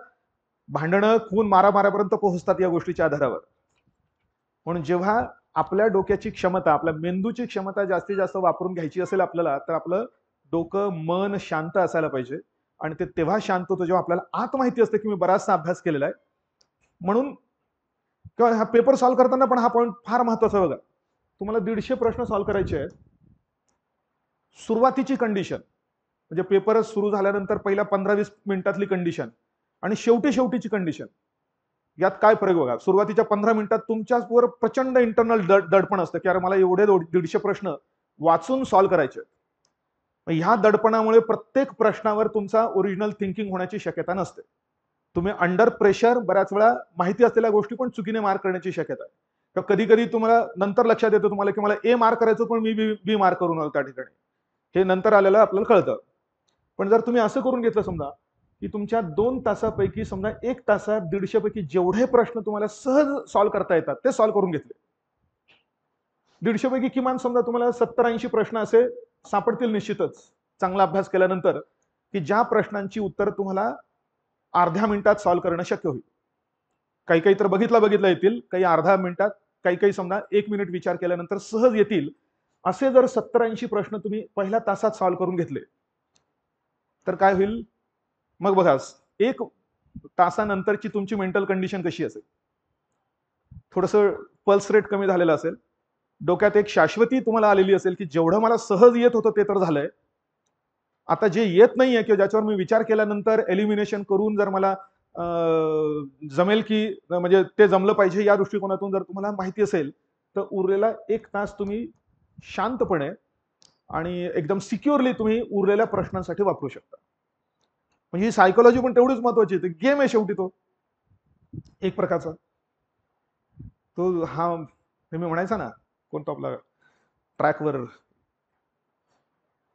भांडणं, खून, मारामाऱ्यापर्यंत पोहोचतात या गोष्टीच्या आधारावर. म्हणून जेव्हा आपल्या डोक्याची क्षमता, आपल्या मेंदूची क्षमता जास्तीत जास्त वापरून घ्यायची असेल आपल्याला, तर आपलं डोकं, मन शांत असायला पाहिजे. आणि ते तेव्हा शांत होतं जेव्हा आपल्याला आत माहिती असतं की मी बराचसा अभ्यास केलेला आहे. म्हणून किंवा हा पेपर सॉल्व्ह करताना पण हा पॉईंट फार महत्वाचा बघा. तुम्हाला 150 प्रश्न सॉल्व्ह करायचे आहेत. सुरुवातीची कंडिशन म्हणजे पेपर सुरू झाल्यानंतर पहिल्या 15-20 मिनिटातली कंडिशन आणि शेवटीची कंडिशन, यात काय फरक बघा. सुरुवातीच्या 15 मिनिटात तुमच्यावर प्रचंड इंटरनल दडपण असतं की अरे मला एवढे 150 प्रश्न वाचून सॉल्व्ह करायचे. ह्या दडपणामुळे प्रत्येक प्रश्नावर तुमचा ओरिजिनल थिंकिंग होण्याची शक्यता नसते. तुम्ही अंडर प्रेशर बऱ्याच वेळा माहिती असलेल्या गोष्टी पण चुकीने मार्क करण्याची शक्यता आहे. तर कधी कधी तुम्हाला नंतर लक्षात येतं तुम्हाला की मला ए मार्क करायचं पण मी बी मार्क करून आलो त्या ठिकाणी, हे नंतर आलेलं आपल्याला कळतं. पण जर तुम्ही असं करून घेतलं समजा की तुमच्या 2 तासापैकी समजा 1 तासात 150 पैकी जेवढे प्रश्न तुम्हाला सहज सॉल्व्ह करता येतात ते सॉल्व्ह करून घेतले. 150 पैकी किमान समजा तुम्हाला 70-80 प्रश्न असे सापडतील निश्चितच चांगला अभ्यास केल्यानंतर, की ज्या प्रश्नांची उत्तर तुम्हाला अर्ध्या मिनिटात सॉल्व्ह करणं शक्य होईल. काही काही तर बघितला येतील, काही अर्ध्या मिनिटात, काही समजा 1 मिनिट विचार केल्यानंतर सहज येतील. असे जर 70-80 प्रश्न तुम्ही पहिल्या तासात सॉल्व्ह करून घेतले तर काय होईल मग बघा. 1 तासानंतरची तुमची मेंटल कंडिशन कशी असेल? थोडंसं पल्स रेट कमी झालेला असेल, डोक्यात एक शाश्वती तुम्हाला आलेली असेल की जेवढं मला सहज येत होतं ते तर झालंय, आता जे येत नाहीये किंवा ज्याच्यावर मी विचार केल्यानंतर एलिमिनेशन करून जर मला जमेल की म्हणजे ते जमलं पाहिजे या दृष्टिकोनातून जर तुम्हाला माहिती असेल तर उरलेला 1 तास तुम्ही शांतपणे आणि एकदम सिक्युअरली तुम्ही उरलेल्या प्रश्नांसाठी वापरू शकता. म्हणजे ही सायकोलॉजी पण तेवढीच महत्वाची आहे. गेम आहे शेवटी तो एक प्रकारचा. तो हा मी म्हणायचा ना कोणता आपला ट्रॅकवर,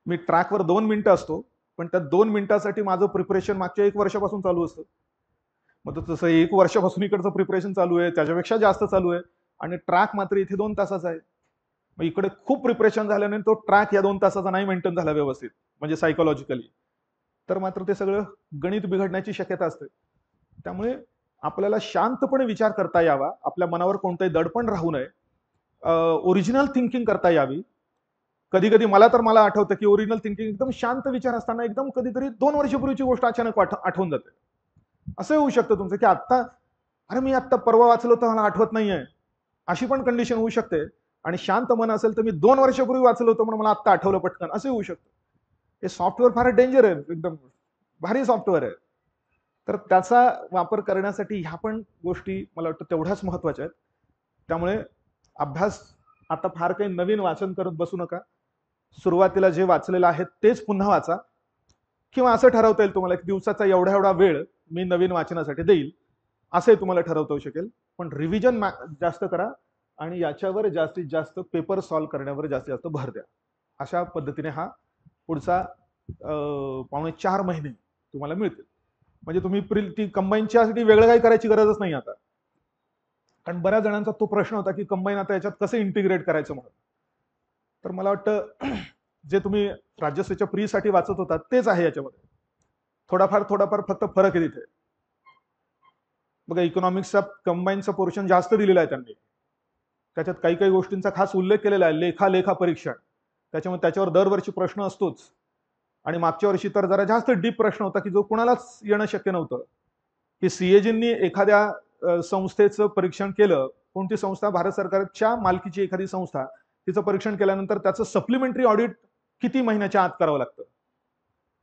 मी ट्रॅकवर 2 मिनिटं असतो पण त्या 2 मिनिटासाठी माझं प्रिपरेशन मागच्या 1 वर्षापासून चालू असतं. मग तसं 1 वर्षापासून इकडचं प्रिपरेशन चालू आहे, त्याच्यापेक्षा जास्त चालू आहे आणि ट्रॅक मात्र इथे 2 तासाचा आहे. मग इकडे खूप प्रिपरेशन झाल्याने तो ट्रॅक या 2 तासाचा नाही मेंटेन झाला व्यवस्थित म्हणजे सायकोलॉजिकली, तर मात्र ते सगळं गणित बिघडण्याची शक्यता असते. त्यामुळे आपल्याला शांतपणे विचार करता यावा, आपल्या मनावर कोणतंही दडपण राहू नये, ओरिजिनल थिंकिंग करता यावी कधी कधी मला आठवतं की ओरिजिनल थिंकिंग एकदम शांत विचार असताना एकदम कधीतरी 2 वर्षापूर्वीची गोष्ट अचानक आठवून जाते. असं होऊ शकतं तुमचं की आत्ता, अरे मी आत्ता परवा वाचलो तर मला आठवत नाहीये, अशी पण कंडिशन होऊ शकते. आणि शांत मन असेल तर मी 2 वर्षापूर्वी वाचलं होतं म्हणून मला आत्ता आठवलं पटकन, असं होऊ शकतं. हे सॉफ्टवेअर फार डेंजर आहे, एकदम भारी सॉफ्टवेअर आहे. तर त्याचा वापर करण्यासाठी ह्या पण गोष्टी मला वाटतं तेवढ्याच महत्वाच्या आहेत. त्यामुळे अभ्यास आता फार काही नवीन वाचन करत बसू नका. सुरुवातीला जे वाचलेलं आहे तेच पुन्हा वाचा, किंवा असं ठरवता येईल तुम्हाला की दिवसाचा एवढा एवढा वेळ मी नवीन वाचनासाठी देईल, असंही तुम्हाला ठरवता येऊ शकेल. पण रिव्हिजन जास्त करा आणि याच्यावर जास्तीत जास्त पेपर सॉल्व्ह करण्यावर जास्तीत जास्त भर द्या. अशा पद्धतीने हा पुढचा 4.5 महिने तुम्हाला मिळतील. म्हणजे तुम्ही ती कंबाईनच्यासाठी वेगळं काही करायची गरजच नाही आता. कारण बऱ्याच जणांचा तो प्रश्न होता की कंबाईन आता याच्यात कसं इंटिग्रेट करायचं म्हणून. तर मला वाटतं जे तुम्ही राज्यसेवेच्या प्रीसाठी वाचत होता तेच आहे याच्यामध्ये. थोडाफार फक्त फरक आहे तिथे. बघा, इकॉनॉमिक्सचा कंबाईनचा पोर्शन जास्त दिलेला आहे त्यांनी. त्याच्यात काही काही गोष्टींचा खास उल्लेख केलेला आहे, लेखा परीक्षण. त्याच्यामुळे त्याच्यावर दरवर्षी प्रश्न असतोच. आणि मागच्या वर्षी तर जरा जास्त डीप प्रश्न होता की जो कुणालाच येणं शक्य नव्हतं, की सीएजींनी एखाद्या संस्थेचं परीक्षण केलं, कोणती संस्था, भारत सरकारच्या मालकीची एखादी संस्था, तिचं परीक्षण केल्यानंतर त्याचं सप्लिमेंटरी ऑडिट किती महिन्याच्या आत करावं लागतं,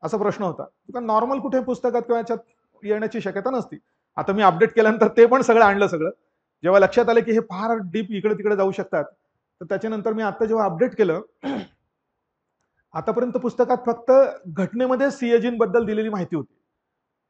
असा प्रश्न होता. नॉर्मल कुठे पुस्तकात किंवा याच्यात येण्याची शक्यता नसती. आता मी अपडेट केल्यानंतर ते पण सगळं आणलं. जेव्हा लक्षात आलं की हे फार डीप इकडे तिकडे जाऊ शकतात, तर त्याच्यानंतर मी आता जेव्हा अपडेट केलं, आतापर्यंत पुस्तकात फक्त घटनेमध्ये सीएजींबद्दल दिलेली माहिती होती.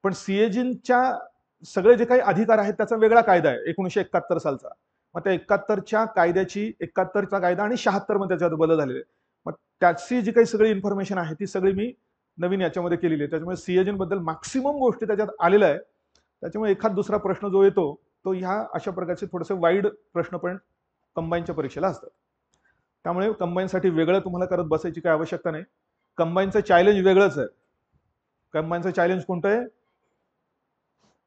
पण सीएजींच्या सगळे जे काही अधिकार आहेत त्याचा वेगळा कायदा आहे 1971 सालचा. मग त्या 71च्या कायद्याची 71चा कायदा आणि 76 मध्ये त्याच्यात बदल झालेले. मग त्याची जी काही सगळी इन्फॉर्मेशन आहे ती सगळी मी नवीन याच्यामध्ये केलेली आहे. त्याच्यामुळे सीएजींबद्दल मॅक्सिमम गोष्टी त्याच्यात आलेल्या आहे. त्याच्यामुळे एखाद दुसरा प्रश्न जो येतो तो ह्या अशा प्रकारचे थोडेसे वाईड प्रश्न पण कंबाईनच्या परीक्षेला असतात. त्यामुळे कंबाईनसाठी वेगळं तुम्हाला करत बसायची काही आवश्यकता नाही. कंबाईनचं चॅलेंज वेगळंच आहे. कंबाईनचं चॅलेंज कोणतं आहे?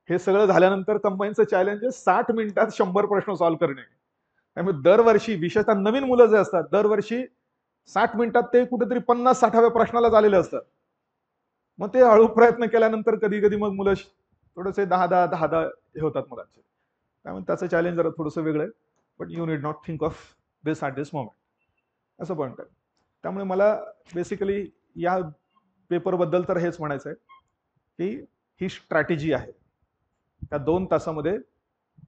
हे सगळं झाल्यानंतर कंबाईनचं चॅलेंज आहे 60 मिनिटात 100 प्रश्न सॉल्व्ह करणे. त्यामुळे दरवर्षी, विशेषतः नवीन मुलं जे असतात, दरवर्षी 60 मिनिटात ते कुठेतरी 50-60व्या प्रश्नाला झालेले असतात. मग ते हळू प्रयत्न केल्यानंतर कधी कधी मग मुलं थोडेसे 10-10 हे होतात मुलांचे. त्यामुळे त्याचं चॅलेंज जरा थोडंसं वेगळं आहे. But you need not think of this at this moment, असं पॉईंट आहे. त्यामुळे मला बेसिकली या पेपरबद्दल तर हेच म्हणायचं आहे की ही स्ट्रॅटेजी आहे त्या 2 तासामध्ये,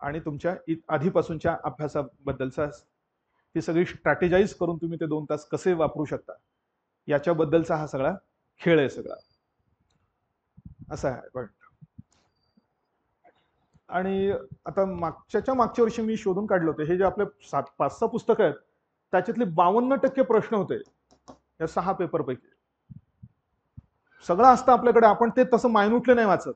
आणि तुमच्या आधीपासूनच्या अभ्यासाबद्दलचा ती सगळी स्ट्रॅटेजाइज करून तुम्ही ते 2 तास कसे वापरू शकता याच्याबद्दलचा हा सगळा खेळ आहे सगळा, असा आहे पॉईंट. आणि आता मागच्या वर्षी मी शोधून काढले होते, हे जे आपले 5-6 पुस्तकं आहेत त्याच्यातले 52% प्रश्न होते या 6 पेपरपैकी. सगळं असतं आपल्याकडे, आपण ते तसं मायन्यूटली नाही वाचत.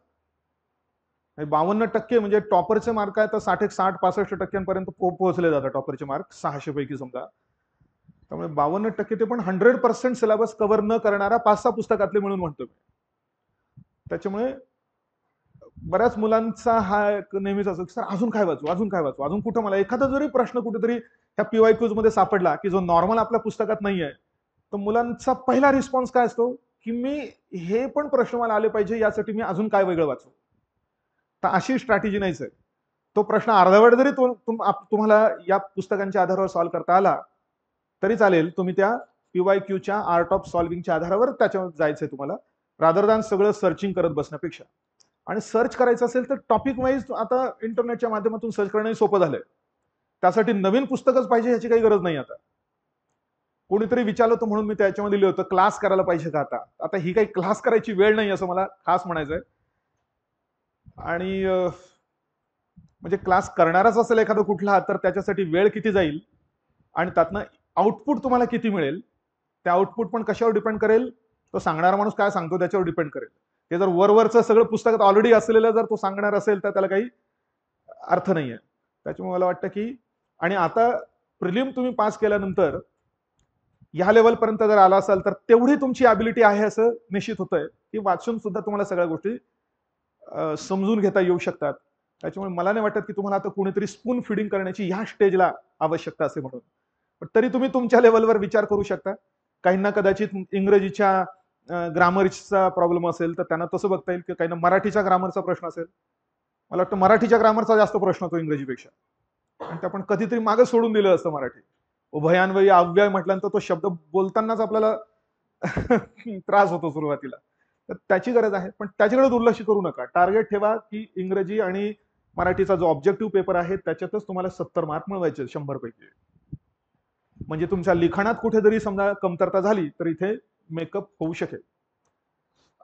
52% म्हणजे टॉपरचे मार्क आहे तर 60-65% पोहोचले जातात टॉपरचे मार्क 600 पैकी समजा. त्यामुळे 52% ते पण 100% सिलेबस कव्हर न करणारा 5-6 पुस्तकातले म्हणून म्हणतो मी. त्याच्यामुळे बऱ्याच मुलांचा हा नेहमीच असतो की सर अजून काय वाचू, अजून कुठं मला एखादा जरी प्रश्न कुठेतरी ह्या पीवायक्यूज मध्ये सापडला की जो नॉर्मल आपल्या पुस्तकात नाहीये, तर मुलांचा पहिला रिस्पॉन्स काय असतो की मी हे पण प्रश्न मला आले पाहिजे यासाठी मी अजून काय वेगळं वाचू. तर अशी स्ट्रॅटेजी नाहीच आहे. तो प्रश्न अर्धवट जरी तुम्हाला या पुस्तकांच्या आधारावर सॉल्व्ह करता आला तरी चालेल. तुम्ही त्या पीवायक्यूच्या आर्ट ऑफ सॉल्व्हिंगच्या आधारावर त्याच्यावर जायचंय तुम्हाला, रादर दॅन सगळं सर्चिंग करत बसण्यापेक्षा. आणि सर्च करायचं असेल तर टॉपिक वाईज आता इंटरनेटच्या माध्यमातून सर्च करणं सोपं झालंय. त्यासाठी नवीन पुस्तकच पाहिजे याची काही गरज नाही. आता कोणीतरी विचारलं होतं म्हणून मी त्याच्यामध्ये लिहिलं होतं क्लास करायला पाहिजे का. आता ही काही क्लास करायची वेळ नाही असं मला खास म्हणायचंय. आणि म्हणजे क्लास करणारच असेल एखादा कुठला तर त्याच्यासाठी वेळ किती जाईल आणि त्यातनं आउटपुट तुम्हाला किती मिळेल, त्या आउटपुट पण कशावर डिपेंड करेल, तो सांगणारा माणूस काय सांगतो त्याच्यावर डिपेंड करेल. ते जर वरवरचं सगळं पुस्तकात ऑलरेडी असलेलं जर तो सांगणार असेल तर त्याला काही अर्थ नाहीये. त्याच्यामुळे मला वाटतं की, आणि आता प्रिलिम तुम्ही पास केल्यानंतर ह्या लेवलपर्यंत जर आला असाल तर तेवढी तुमची ॲबिलिटी आहे असं निश्चित होतंय की वाचून सुद्धा तुम्हाला सगळ्या गोष्टी समजून घेता येऊ शकतात. त्याच्यामुळे मला नाही वाटत की तुम्हाला आता कुणीतरी स्पून फिडिंग करण्याची ह्या स्टेजला आवश्यकता असे म्हणून. पण तरी तुम्ही तुमच्या लेवलवर विचार करू शकता काहींना कदाचित इंग्रजीच्या ग्रामरचा प्रॉब्लेम असेल तर त्यांना तसं बघता येईल, की काहींना मराठीच्या ग्रामरचा प्रश्न असेल. मला वाटतं मराठीच्या ग्रामरचा जास्त प्रश्न होतो इंग्रजीपेक्षा, आणि ते आपण कधीतरी मागे सोडून दिलं असतं मराठी. उभयान्वयी अव्यय म्हटल्यानंतर तो शब्द बोलतानाच आपल्याला त्रास होतो सुरुवातीला. तर त्याची गरज आहे, पण त्याच्याकडे दुर्लक्ष करू नका. टार्गेट ठेवा की इंग्रजी आणि मराठीचा जो ऑब्जेक्टिव्ह पेपर आहे त्याच्यातच तुम्हाला 70 मार्क मिळवायचे 100 पैकी. म्हणजे तुमच्या लिखाणात कुठेतरी समजा कमतरता झाली तर इथे मेकअप होऊ शकेल.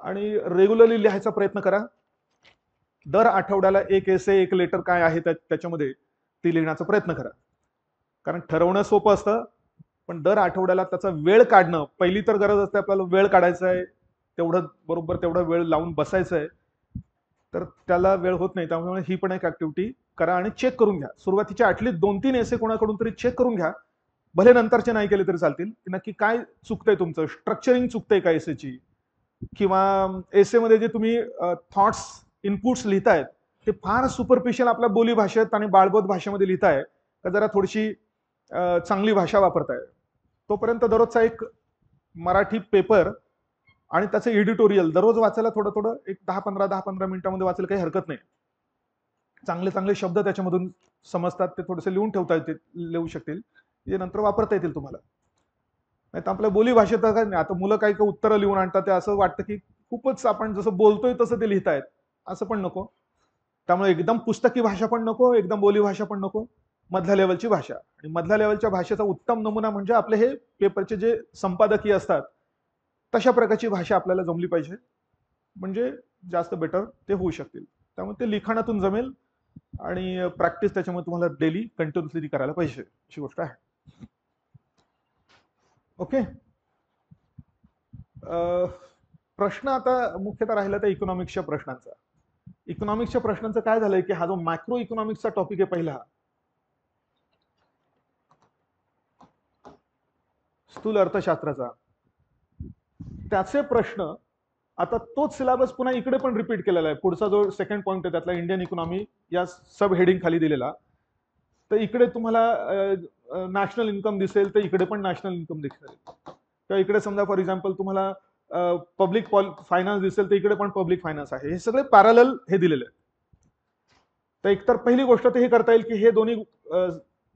आणि रेग्युलरली लिहायचा प्रयत्न करा. दर आठवड्याला एक एसे, एक लेटर काय आहे त्याच्यामध्ये ती लिहिण्याचा प्रयत्न करा. कारण ठरवणं सोपं असतं, पण दर आठवड्याला त्याचा वेळ काढणं, पहिली तर गरज असते आपल्याला वेळ काढायचा आहे, तेवढं बरोबर तेवढा वेळ लावून बसायचं आहे, तर त्याला वेळ होत नाही. त्यामुळे ही पण एक ऍक्टिव्हिटी करा आणि चेक करून घ्या. सुरुवातीच्या ॲटलीस्ट 2-3 एसे कोणाकडून तरी चेक करून घ्या. भले नंतरचे नाही केले तरी चालतील, की नक्की काय चुकतंय तुमचं, स्ट्रक्चरिंग चुकतंय का एसेची, किंवा एसेमध्ये जे तुम्ही थॉट्स इनपुट्स लिहितायत ते फार सुपरफिशियल आपल्या बोली भाषेत आणि बाळबोध भाषेमध्ये लिहिताय का जरा थोडीशी चांगली भाषा वापरताय. तोपर्यंत दररोजचा एक मराठी पेपर आणि त्याचं एडिटोरियल दररोज वाचायला थोडं थोडं एक 10-15 मिनिटांमध्ये वाचायला काही हरकत नाही. चांगले चांगले शब्द त्याच्यामधून समजतात, ते थोडेसे लिहून ठेवता येतील, लिहू शकतील, जे नंतर वापरता येतील तुम्हाला. नाही तर आपल्या बोली भाषेत काय नाही. आता मुलं काही काही उत्तरं लिहून आणतात, ते असं वाटतं की खूपच आपण जसं बोलतोय तसं ते लिहितायत. असं पण नको. त्यामुळे एकदम पुस्तकी भाषा पण नको, एकदम बोली भाषा पण नको, मधल्या लेवलची भाषा. आणि मधल्या लेवलच्या भाषेचा उत्तम नमुना म्हणजे आपले हे पेपरचे जे संपादकीय असतात तशा प्रकारची भाषा आपल्याला जमली पाहिजे, म्हणजे जास्त बेटर ते होऊ शकतील. त्यामुळे ते लिखाणातून जमेल आणि प्रॅक्टिस त्याच्यामुळे तुम्हाला डेली कंटिन्युअसली करायला पाहिजे, अशी गोष्ट आहे. ओके. प्रश्न आता मुख्यतः राहिला त्या इकॉनॉमिक्सच्या प्रश्नांचा. इकॉनॉमिक्सच्या प्रश्नांचं काय झालंय की हा जो मॅक्रो इकॉनॉमिक्सचा टॉपिक आहे पहिला, स्थूल अर्थशास्त्राचा, त्याचे प्रश्न आता तोच सिलेबस पुन्हा इकडे पण रिपीट केलेला आहे. पुढचा जो सेकंड पॉईंट आहे त्यातला इंडियन इकॉनॉमी या सब हेडिंग खाली दिलेला, तर इकडे तुम्हाला नॅशनल इन्कम दिसेल, तर इकडे पण नॅशनल इन्कम दिसेल. किंवा इकडे समजा फॉर एक्झाम्पल तुम्हाला पब्लिक फायनान्स दिसेल, तर इकडे पण पब्लिक फायनान्स आहे. हे सगळे पॅरलल हे दिलेले आहे. तर एकतर पहिली गोष्ट तर हे करता येईल की हे दोन्ही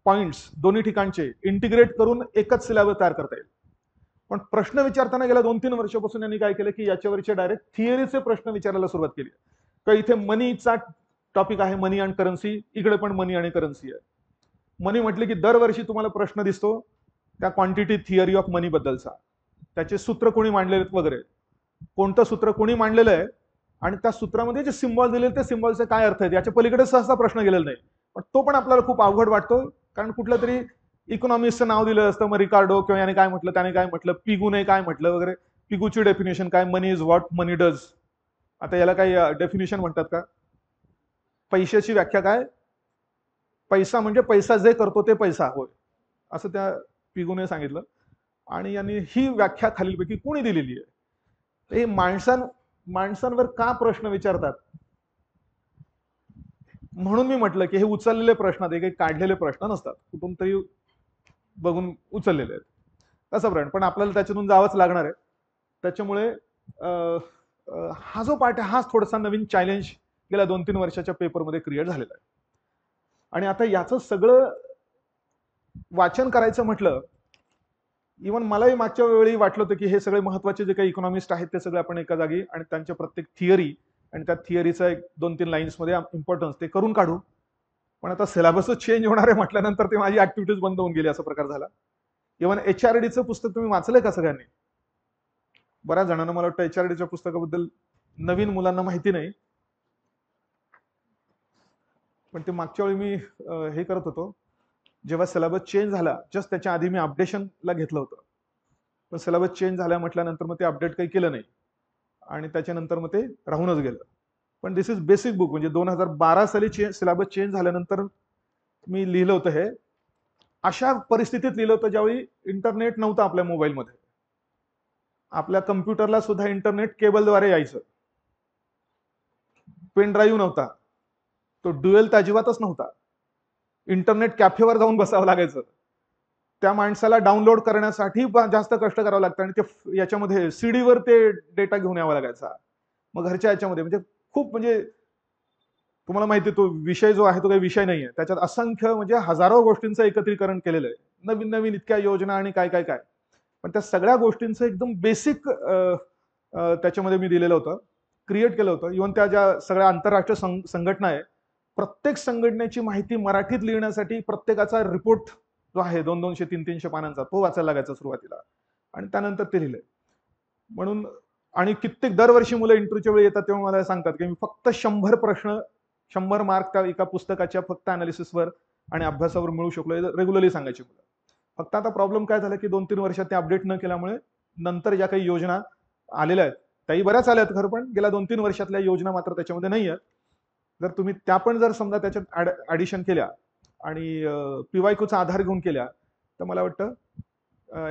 पॉइंट्स दोन्ही ठिकाणचे इंटिग्रेट करून एकच सिलेबस तयार करता येईल. पण प्रश्न विचारताना गेल्या 2-3 वर्षापासून यांनी काय केलं की याच्यावरचे डायरेक्ट थिअरीचे प्रश्न विचारायला सुरुवात केली. तर इथे मनीचा टॉपिक आहे, मनी अँड करन्सी, इकडे पण मनी आणि करन्सी आहे. मनी म्हटले की दरवर्षी तुम्हाला प्रश्न दिसतो त्या क्वांटिटी थिअरी ऑफ मनी बद्दलचा, त्याचे सूत्र कोणी मांडलेले आहेत वगैरे, कोणतं सूत्र कोणी मांडलेलं आहे आणि त्या सूत्रामध्ये जे सिम्बॉल दिलेले ते सिम्बॉलचे काय अर्थ आहेत याच्या पलीकडे सहसा प्रश्न गेलेला नाही. पण तो पण आपल्याला खूप अवघड वाटतो, कारण कुठलं तरी इकॉनॉमिस्टचं नाव दिलं असतं, मग रिकार्डो किंवा याने काय म्हटलं, त्याने काय म्हटलं, पिगूने काय म्हटलं वगैरे. पिगूची डेफिनेशन काय, मनी इज व्हॉट मनी डज. आता याला काही डेफिनेशन म्हणतात का? पैशाची व्याख्या काय, पैसा म्हणजे पैसा जे करतो ते पैसा होय, असं त्या पिगूने सांगितलं. आणि यांनी ही व्याख्या खालीलपैकी कोणी दिलेली आहे? हे माणसांवर का प्रश्न विचारतात, म्हणून मी म्हटलं की हे उचललेले प्रश्न, ते काही काढलेले प्रश्न नसतात, कुठून तरी बघून उचललेले आहेत. तसं प्रश्न पण आपल्याला त्याच्यातून जावंच लागणार आहे. त्याच्यामुळे हा जो पार्ट आहे हाच थोडासा नवीन चॅलेंज गेल्या 2-3 वर्षाच्या पेपरमध्ये क्रिएट झालेला आहे. आणि आता याचं सगळं वाचन करायचं म्हटलं, इव्हन मलाही मागच्या वेळी वाटलं होतं की हे सगळे महत्वाचे जे काही इकॉनॉमिस्ट आहेत ते सगळे आपण एका जागी आणि त्यांच्या प्रत्येक थिअरी आणि त्या थिअरीचा 1-2-3 लाईन्समध्ये इम्पॉर्टन्स ते करून काढू. पण आता सिलेबसच चेंज होणार आहे म्हटल्यानंतर ते माझी ऍक्टिव्हिटीज बंद होऊन गेली, असा प्रकार झाला. इव्हन HRDचं पुस्तक तुम्ही वाचलंय का सगळ्यांनी? बऱ्याच जणांना मला वाटतं HRDच्या पुस्तकाबद्दल, नवीन मुलांना माहिती नाही, पण ते मागच्या वेळी मी हे करत होतो जेव्हा सिलेबस चेंज झाला, जस्ट त्याच्या आधी मी अपडेशनला घेतलं होतं. पण सिलेबस चेंज झाल्या म्हटल्यानंतर मग ते अपडेट काही केलं नाही आणि त्याच्यानंतर मग ते राहूनच गेलं. पण दिस इज बेसिक बुक, म्हणजे 2012 साली सिलेबस चेंज झाल्यानंतर मी लिहिलं होतं हे. अशा परिस्थितीत लिहिलं होतं ज्यावेळी इंटरनेट नव्हतं आपल्या मोबाईलमध्ये, आपल्या कम्प्युटरला सुद्धा इंटरनेट केबलद्वारे यायचं, पेन ड्राईव्ह नव्हता, तो ड्युएल तर अजिबातच नव्हता, इंटरनेट कॅफेवर जाऊन बसावं लागायचं. त्या माणसाला डाउनलोड करण्यासाठी जास्त कष्ट करावं लागतं आणि ते याच्यामध्ये सीडीवर ते डेटा घेऊन यावा लागायचा. मग घरच्या याच्यामध्ये म्हणजे खूप म्हणजे तुम्हाला माहिती आहे तो विषय जो आहे तो काही विषय नाहीये. त्याच्यात असंख्य म्हणजे हजारो गोष्टींचं एकत्रीकरण केलेलं आहे. नवीन नवीन इतक्या योजना आणि काय काय काय. पण त्या सगळ्या गोष्टींचं एकदम बेसिक त्याच्यामध्ये मी दिलेलं होतं, क्रिएट केलं होतं. इव्हन त्या ज्या सगळ्या आंतरराष्ट्रीय संघटना आहे, प्रत्येक संघटनेची माहिती मराठीत लिहिण्यासाठी प्रत्येकाचा रिपोर्ट जो आहे 200-200, 300-300 पानांचा तो वाचायला लागायचा सुरुवातीला आणि त्यानंतर ते लिहिलंय. म्हणून आणि कित्येक दरवर्षी मुलं इंटरव्ह्यूच्या वेळी येतात तेव्हा मला सांगतात की मी फक्त 100 प्रश्न 100 मार्क त्या एका पुस्तकाच्या फक्त अनालिसिसवर आणि अभ्यासावर मिळू शकलो रेग्युलरली सांगायची मुलं. फक्त आता प्रॉब्लेम काय झाला की 2-3 वर्षात ते अपडेट न केल्यामुळे नंतर ज्या काही योजना आलेल्या आहेत त्याही बऱ्याच आल्या आहेत खरं, पण गेल्या 2-3 वर्षातल्या योजना मात्र त्याच्यामध्ये नाही आहेत. जर तुम्ही त्या पण जर समजा त्याच्यात ऍडिशन केल्या आणि पीवायक्यूचा आधार घेऊन केल्या तर मला वाटतं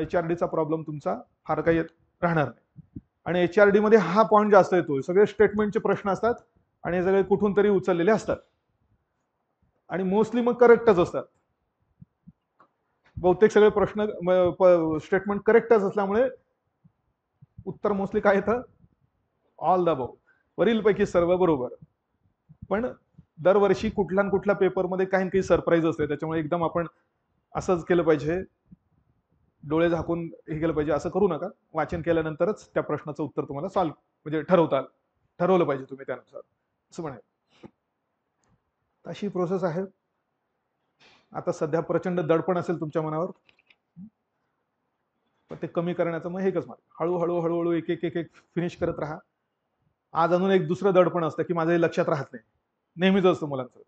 HRDचा प्रॉब्लेम तुमचा फार काही राहणार नाही. आणि HRD मध्ये हा पॉईंट जास्त येतो, सगळे स्टेटमेंटचे प्रश्न असतात आणि हे सगळे कुठून तरी उचललेले असतात आणि मोस्टली मग करेक्टच असतात. बहुतेक सगळे प्रश्न स्टेटमेंट करेक्टच असल्यामुळे उत्तर मोस्टली काय येतं, ऑल द अबव, वरीलपैकी सर्व बरोबर. पण दरवर्षी कुठल्या कुठल्या पेपरमध्ये काही काही सरप्राईज असते, त्याच्यामुळे एकदम आपण असंच केलं पाहिजे, डोळे झाकून हे केलं पाहिजे असं करू नका. वाचन केल्यानंतरच त्या प्रश्नाचं उत्तर तुम्हाला सॉल्व्ह म्हणजे ठरवलं पाहिजे तुम्ही त्यानुसार असं म्हणाल. अशी प्रोसेस आहे. आता सध्या प्रचंड दडपण असेल तुमच्या मनावर, पण ते कमी करण्याचं मग एकच मार्ग, हळूहळू हळूहळू एक एक एक एक फिनिश करत राहा. आज अजून एक दुसरं दडपण असतं की माझं लक्षात राहत नाही, नेहमीच असतं मुलांचं.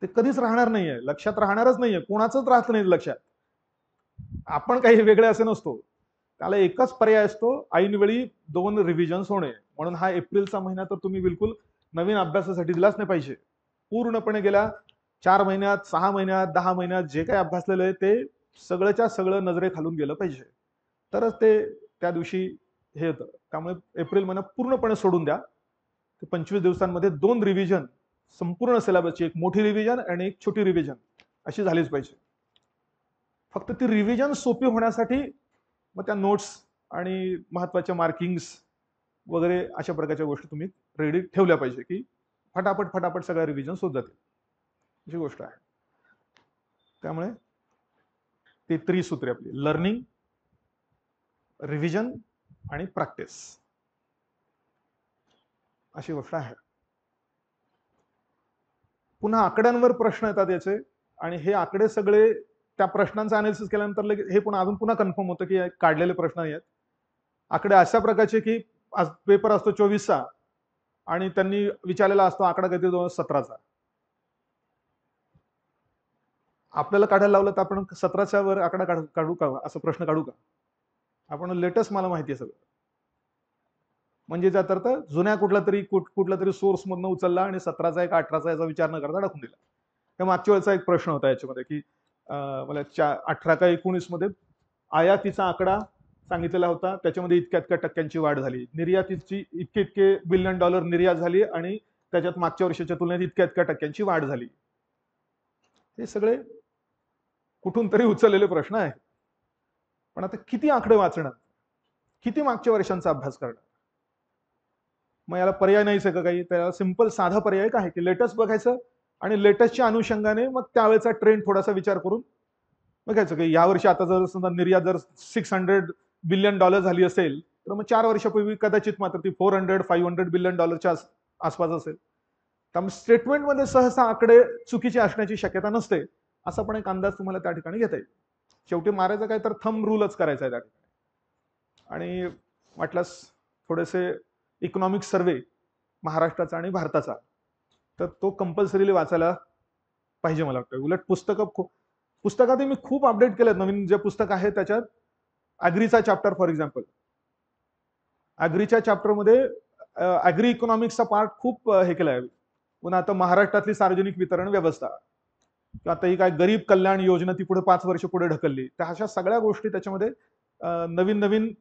ते कधीच राहणार नाहीये, लक्षात राहणारच नाहीये, कोणाचंच राहत नाही लक्षात. आपण काही वेगळे असे नसतो, त्याला एकच पर्याय असतो, ऐनवेळी 2 रिव्हिजन्स होणे. म्हणून हा एप्रिलचा महिना तर तुम्ही बिलकुल नवीन अभ्यासासाठी दिलाच नाही पाहिजे. पूर्णपणे गेल्या 4 महिन्यात, 6 महिन्यात, 10 महिन्यात जे काही अभ्यासलेलं आहे ते सगळंच्या सगळं नजरे खालून गेलं पाहिजे, तरच ते त्या दिवशी हे होतं. त्यामुळे एप्रिल महिना पूर्णपणे सोडून द्या. 25 दिवसांमध्ये 2 रिव्हिजन, संपूर्ण सिलेबसची एक मोठी रिव्हिजन आणि एक छोटी रिव्हिजन अशी झालीच पाहिजे. फक्त ती रिव्हिजन सोपी होण्यासाठी मग त्या नोट्स आणि महत्वाच्या मार्किंग्स वगैरे अशा प्रकारच्या गोष्टी तुम्ही रेडी ठेवल्या पाहिजे की फटाफट फटाफट सगळ्या रिव्हिजन होत जातील, अशी गोष्ट आहे. त्यामुळे ती त्रिसूत्री आपली लर्निंग, रिव्हिजन आणि प्रॅक्टिस अशी गोष्ट आहे. पुन्हा आकड्यांवर प्रश्न येतात याचे, आणि हे आकडे सगळे त्या प्रश्नांचं अनालिसिस केल्यानंतर हे पुन्हा अजून पुन्हा कन्फर्म होतं की काढलेले प्रश्न नाही आहेत. आकडे अशा प्रकारचे की आज पेपर असतो 24चा आणि त्यांनी विचारलेला असतो आकडा कधी 2017चा. आपल्याला काढायला लावलं तर आपण 17च्या वर आकडा काढू का, असं प्रश्न काढू का? आपण लेटेस्ट मला माहिती आहे सगळं, म्हणजे त्यात अर्थ जुन्या कुठला तरी सोर्स मधनं उचलला आणि 17चा एक 18चा याचा विचार न करता टाकून दिला. त्या मागच्या वेळेचा एक प्रश्न होता याच्यामध्ये की मला 18 का 19 मध्ये आयातीचा आकडा सांगितलेला होता, त्याच्यामध्ये इतक्या टक्क्यांची वाढ झाली, निर्यातीची इतके बिलियन डॉलर निर्यात झाली आणि त्याच्यात मागच्या वर्षाच्या तुलनेत इतक्या टक्क्यांची वाढ झाली. हे सगळे कुठून तरी उचललेले प्रश्न आहेत. पण आता किती आकडे वाचणार, किती मागच्या वर्षांचा अभ्यास करणार? मग याला पर्याय नाहीच आहे का काही? त्याला सिंपल साधा पर्याय काय आहे की लेटेस्ट बघायचं आणि लेटेस्टच्या अनुषंगाने मग त्यावेळेचा ट्रेंड थोडासा विचार करून बघायचं की यावर्षी आता जर समजा निर्यात जर $600 बिलियन झाली असेल तर मग 4 वर्षापूर्वी कदाचित मात्र ती $400-500 बिलियन आसपास असेल. त्यामुळे स्टेटमेंटमध्ये सहसा आकडे चुकीचे असण्याची शक्यता नसते, असा पण एक अंदाज तुम्हाला त्या ठिकाणी घेता येईल. शेवटी मारायचं काय तर थंब रूलच करायचा आहे त्या ठिकाणी. आणि म्हटल्यास थोडेसे इकॉनॉमिक सर्वे महाराष्ट्राचा आणि भारताचा, तर तो कंपल्सरीली वाचायला पाहिजे मला वाटतं. उलट पुस्तकात मी खूप अपडेट केलं. नवीन जे पुस्तक आहे त्याच्यात ॲग्रीचा चॅप्टर फॉर एक्झाम्पल, ॲग्रीच्या चॅप्टरमध्ये ॲग्री इकॉनॉमिक्सचा पार्ट खूप हे केला आहे. पुन्हा आता महाराष्ट्रातली सार्वजनिक वितरण व्यवस्था, आता ही काय गरीब कल्याण योजना ती पुढे 5 वर्ष पुढे ढकलली, तर अशा सगळ्या गोष्टी त्याच्यामध्ये नवीन नवीन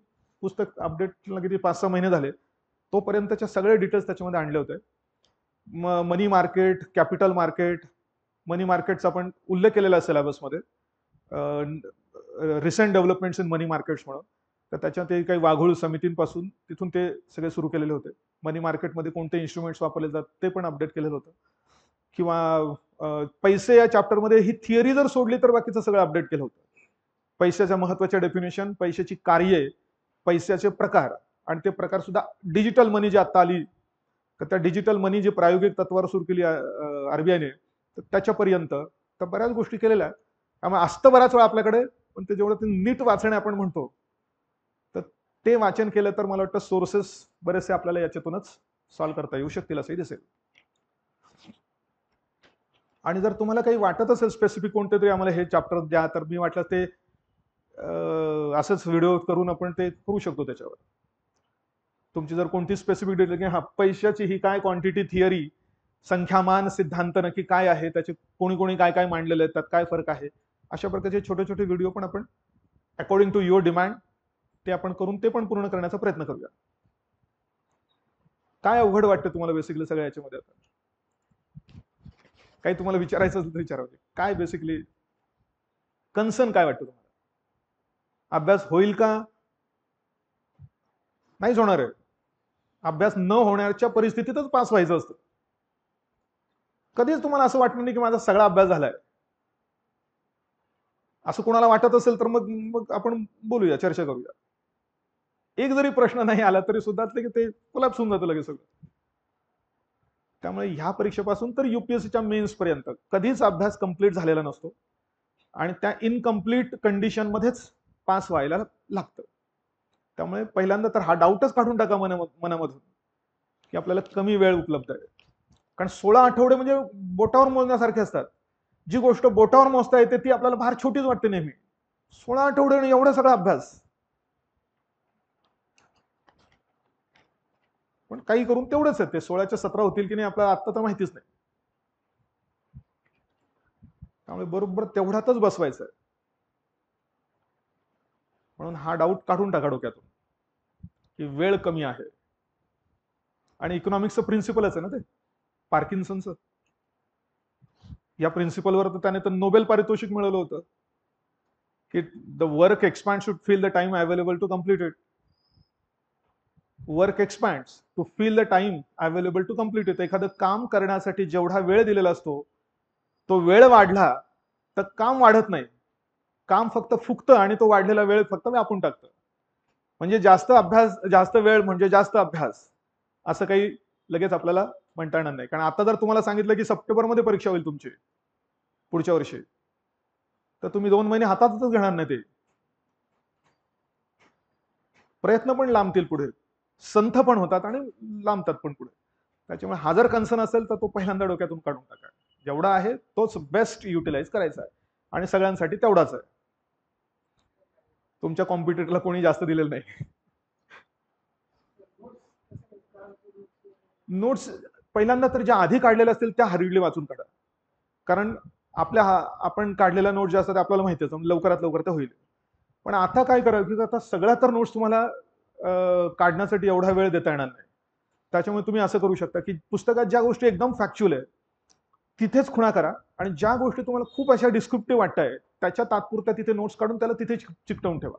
पुस्तक अपडेटला किती 5-6 महिने झाले, तोपर्यंतच्या सगळे डिटेल्स त्याच्यामध्ये आणले होते. Money market, capital market, money मार्केटचा पण उल्लेख केलेला आहे सिलेबसमध्ये. Recent developments in money markets म्हणून. तर त्याच्यात ते काही वाघोळ समितींपासून तिथून ते सगळे सुरू केलेले होते. मनी मार्केटमध्ये कोणते इन्स्ट्रुमेंट्स वापरले जातात ते पण अपडेट केलेलं होतं. किंवा पैसे या चॅप्टरमध्ये ही थिअरी जर सोडली तर बाकीचं सगळं अपडेट केलं होतं. पैशाच्या महत्वाच्या डेफिनेशन, पैशाची कार्ये, पैशाचे प्रकार, आणि ते प्रकार सुद्धा डिजिटल मनी जी आता आली, तर त्या डिजिटल मनी जी प्रायोगिक तत्वावर सुरू केली आरबीआयने, तर त्याच्यापर्यंत तर बऱ्याच गोष्टी केलेल्या आहेत. त्यामुळे असतं बऱ्याच वेळा आपल्याकडे, पण ते जेवढं ते नीट वाचणे आपण म्हणतो, तर ते वाचन केलं तर मला वाटतं सोर्सेस बरेचसे आपल्याला याच्यातूनच सॉल्व्ह करता येऊ शकतील असंही दिसेल. आणि जर तुम्हाला काही वाटत असेल स्पेसिफिक कोणते तरी आम्हाला हे चॅप्टर द्या, तर मी वाटलं ते असंच व्हिडिओ करून आपण ते करू शकतो. त्याच्यावर तुमची जर कोणती स्पेसिफिक डिटेल की हा पैशाची ही काय क्वांटिटी थिअरी, संख्यामान सिद्धांत नक्की काय आहे, त्याचे कोणी कोणी काय काय मांडलेले आहेत, त्यात काय फरक आहे, अशा प्रकारचे छोटे छोटे व्हिडिओ पण आपण अकॉर्डिंग टू युअर डिमांड ते आपण करून ते पण पूर्ण करण्याचा प्रयत्न करूया. काय अवघड वाटतं तुम्हाला बेसिकली सगळ्या याच्यामध्ये? आता काही तुम्हाला विचारायचं असेल तर विचारावं. काय बेसिकली कन्सर्न काय वाटतं तुम्हाला? अभ्यास होईल का? नाहीच होणार आहे. अभ्यास न होण्याच्या परिस्थितीतच पास व्हायचं असतं. कधीच तुम्हाला असं वाटलं नाही की माझा सगळा अभ्यास झालाय. असं कोणाला वाटत असेल तर मग मग आपण बोलूया, चर्चा करूया. एक जरी प्रश्न नाही आला तरी सुद्धा ते कोलॅप्स होऊन जातं लगेच सगळं. त्यामुळे ह्या परीक्षेपासून तर युपीएससीच्या मेन्स पर्यंत कधीच अभ्यास कंप्लीट झालेला नसतो, आणि त्या इनकम्प्लीट कंडिशन मध्येच पास व्हायला लागतं. त्यामुळे पहिल्यांदा तर हा डाऊटच काढून टाका मनामधून की आपल्याला कमी वेळ उपलब्ध आहे. कारण 16 आठवडे म्हणजे बोटावर मोजण्यासारखे असतात. जी गोष्ट बोटावर मोजता येते ती आपल्याला फार छोटीच वाटते नेहमी. 16 आठवडे आणि एवढा सगळा अभ्यास. पण काही करून तेवढंच आहे. ते 16च्या 17 होतील की नाही आपल्याला आत्ता तर माहितीच नाही. त्यामुळे बरोबर तेवढ्यातच बसवायचं आहे. म्हणून हा डाऊट काढून टाका डोक्यातून की वेळ कमी आहे. आणि इकॉनॉमिक्सचं प्रिन्सिपलच आहे ना ते, पार्किन्सनचं. या प्रिन्सिपलवर तर त्याने तर नोबेल पारितोषिक मिळवलं होतं की the work expand should fill the time available to complete it. Work expand to fill the time available to complete it. एखादं काम करण्यासाठी जेवढा वेळ दिलेला असतो तो वेळ वाढला तर काम वाढत नाही, काम फक्त फुगतं आणि तो वाढलेला वेळ फक्त व्यापून टाकतं. म्हणजे जास्त अभ्यास जास्त वेळ म्हणजे जास्त अभ्यास असं काही लगेच आपल्याला म्हणता येणार नाही. कारण आता जर तुम्हाला सांगितलं की सप्टेंबरमध्ये परीक्षा होईल तुमची पुढच्या वर्षी, तर तुम्ही 2 महिने हातातच घेणार नाही. ते प्रयत्न पण लांबतील पुढे, संथ पण होतात आणि लांबतात पण पुढे. त्याच्यामुळे हा जर कन्सर्न असेल तर तो पहिल्यांदा डोक्यातून काढून टाका. जेवढा आहे तोच बेस्ट युटिलाइज करायचा आहे आणि सगळ्यांसाठी तेवढाच आहे. तुमच्या कॉम्पिटिटरला कोणी जास्त दिलेलं नाही. नोट्स पहिल्यांदा तर ज्या आधी काढलेल्या असतील त्या हरिडली वाचून काढा. कारण आपण काढलेल्या नोट्स ज्या असतात आपल्याला माहिती असतं, लवकरात लवकर ते होईल. पण आता काय करावं की आता सगळ्या तर नोट्स तुम्हाला काढण्यासाठी एवढा वेळ देता येणार नाही. त्याच्यामुळे तुम्ही असं करू शकता की पुस्तकात ज्या गोष्टी एकदम फॅक्च्युअल आहे तिथेच खुणा करा, आणि ज्या गोष्टी तुम्हाला खूप अशा डिस्क्रिप्टिव्ह वाटताय त्याच्या तात्पुरत्या तिथे नोट्स काढून त्याला तिथे चिकटवून ठेवा.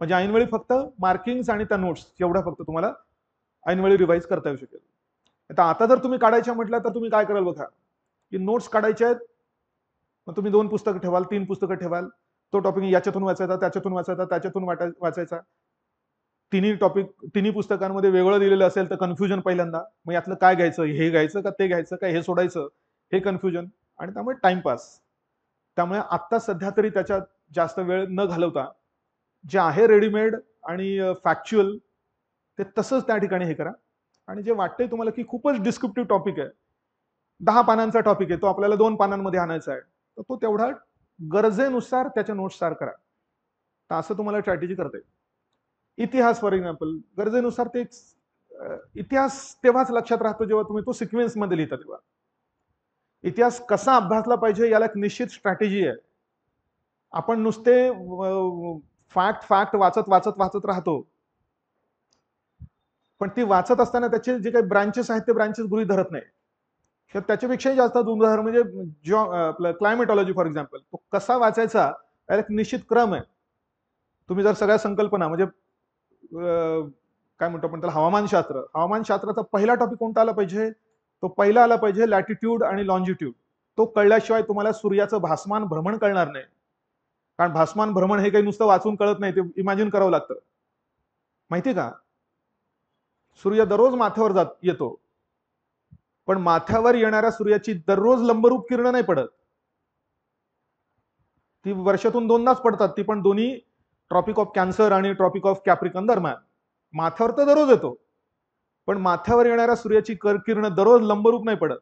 म्हणजे ऐनवेळी फक्त मार्किंग्स आणि त्या नोट्स एवढ्या फक्त तुम्हाला ऐनवेळी रिवाईज करता येऊ शकेल. आता जर तुम्ही काढायच्या म्हटलं तर तुम्ही काय कराल बघा, की नोट्स काढायच्या आहेत, मग तुम्ही 2 पुस्तकं ठेवाल, 3 पुस्तकं ठेवाल. तो टॉपिक याच्यातून वाचायचा, त्याच्यातून वाचायचा, त्याच्यातून वाचायचा. तिन्ही पुस्तकांमध्ये वेगळं दिलेलं असेल तर कन्फ्युजन पहिल्यांदा, मग यातलं काय घ्यायचं, हे घ्यायचं का ते घ्यायचं का हे सोडायचं, हे कन्फ्युजन, आणि त्यामुळे टाइमपास. त्यामुळे आत्ता सध्या तरी त्याच्यात जास्त वेळ न घालवता जे आहे रेडीमेड आणि फॅक्च्युअल ते तसंच त्या ठिकाणी हे करा. आणि जे वाटतंय तुम्हाला की खूपच डिस्क्रिप्टिव्ह टॉपिक आहे, 10 पानांचा टॉपिक आहे, तो आपल्याला 2 पानांमध्ये आणायचा आहे, तर तो तेवढा गरजेनुसार त्याच्या नोट्स तयार करा. तर असं तुम्हाला स्ट्रॅटेजी करता येईल. इतिहास फॉर एक्झाम्पल, गरजेनुसार ते इतिहास तेव्हाच लक्षात राहतो जेव्हा तुम्ही तो सिक्वेन्स मध्ये लिहिता. तेव्हा इतिहास कसा अभ्यासला पाहिजे याला एक निश्चित स्ट्रॅटेजी आहे. आपण नुसते फॅक्ट फॅक्ट वाचत वाचत वाचत राहतो, पण ती वाचत असताना त्याचे जे काही ब्रांचेस आहेत ते ब्रांचेस गृहीत धरत नाही. तर त्याच्यापेक्षाही जास्त उदाहरण म्हणजे आपलं क्लायमेटॉलॉजी फॉर एक्झाम्पल, तो कसा वाचायचा याला एक निश्चित क्रम आहे. तुम्ही जर सगळ्या संकल्पना म्हणजे काय म्हणतो आपण त्याला, हवामानशास्त्राचा पहिला टॉपिक कोणता आला पाहिजे? तो पहिला आला पाहिजे लॅटिट्यूड आणि लॉन्जिट्यूड. तो कळल्याशिवाय तुम्हाला सूर्याचं भासमान भ्रमण कळणार नाही. कारण भासमान भ्रमण हे काही नुसतं वाचून कळत नाही, ते इमॅजिन करावं लागतं. माहिती का? सूर्य दररोज माथ्यावर येतो, पण माथ्यावर येणाऱ्या सूर्याची दररोज लंबरूप किरण नाही पडत. ती वर्षातून दोनदाच पडतात, ती पण दोन्ही ट्रॉपिक ऑफ कॅन्सर आणि ट्रॉपिक ऑफ कॅप्रिकॉन दरम्यान. माथ्यावर तर दररोज येतो, पण माथ्यावर येणाऱ्या सूर्याची किरण दररोज लंबरूप नाही पडत.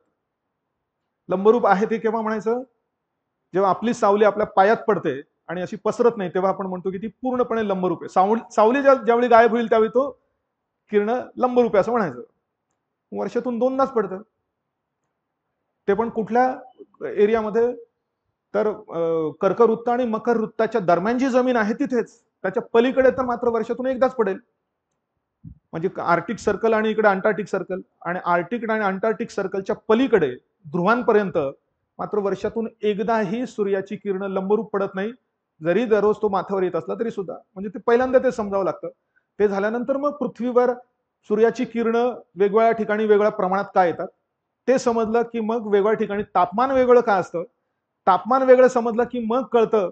लंबरूप आहे ते केव्हा म्हणायचं? जेव्हा आपली सावली आपल्या पायात पडते आणि अशी पसरत नाही, तेव्हा आपण म्हणतो की ती पूर्णपणे लंबरूप आहे. सावली ज्यावेळी गायब होईल त्यावेळी तो किरण लंबरूप आहे असं म्हणायचं. वर्षातून दोनदाच पडतं, ते पण कुठल्या एरियामध्ये? तर कर्कवृत्त आणि मकर वृत्ताच्या दरम्यान जी जमीन आहे तिथेच. त्याच्या पलीकडे तर मात्र वर्षातून एकदाच पडेल. म्हणजे आर्टिक सर्कल आणि इकडे अंटार्क्टिक सर्कल, आणि आर्टिक आणि अंटार्क्टिक सर्कलच्या पलीकडे ध्रुवांपर्यंत मात्र वर्षातून एकदाही सूर्याची किरण लंबरूप पडत नाही, जरी दररोज तो माथ्यावर येत असला तरी सुद्धा. म्हणजे ते पहिल्यांदा ते समजावं लागतं. ते झाल्यानंतर मग पृथ्वीवर सूर्याची किरण वेगवेगळ्या ठिकाणी वेगळ्या प्रमाणात का येतात ते समजलं की मग वेगवेगळ्या ठिकाणी तापमान वेगळं का असतं. तापमान वेगळं समजलं की मग कळतं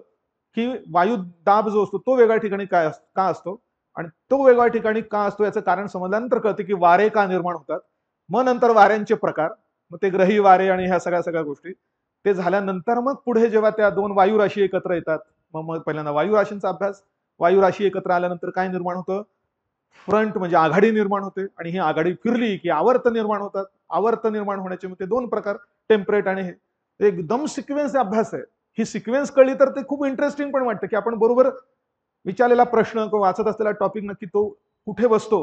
की वायू दाब जो असतो तो वेगळ्या ठिकाणी का असतो, आणि तो वेगळ्या ठिकाणी का असतो याचं कारण समजल्यानंतर कळतं की वारे का निर्माण होतात. मग नंतर वाऱ्यांचे प्रकार, मग ते ग्रही वारे आणि ह्या सगळ्या गोष्टी. ते झाल्यानंतर मग पुढे जेव्हा त्या दोन वायू राशी एकत्र येतात, मग पहिल्यांदा वायू राशींचा अभ्यास. वायू राशी एकत्र आल्यानंतर काय निर्माण होतं? फ्रंट म्हणजे आघाडी निर्माण होते, आणि ही आघाडी फिरली की आवर्त निर्माण होतात. आवर्त निर्माण होण्याचे मग ते दोन प्रकार, टेम्परेट आणि हे. एकदम सिक्वेन्स अभ्यास आहे. ही सिक्वेन्स कळली तर ते खूप इंटरेस्टिंग पण वाटतं की आपण बरोबर विचारलेला प्रश्न किंवा वाचत असलेला टॉपिक नक्की तो कुठे बसतो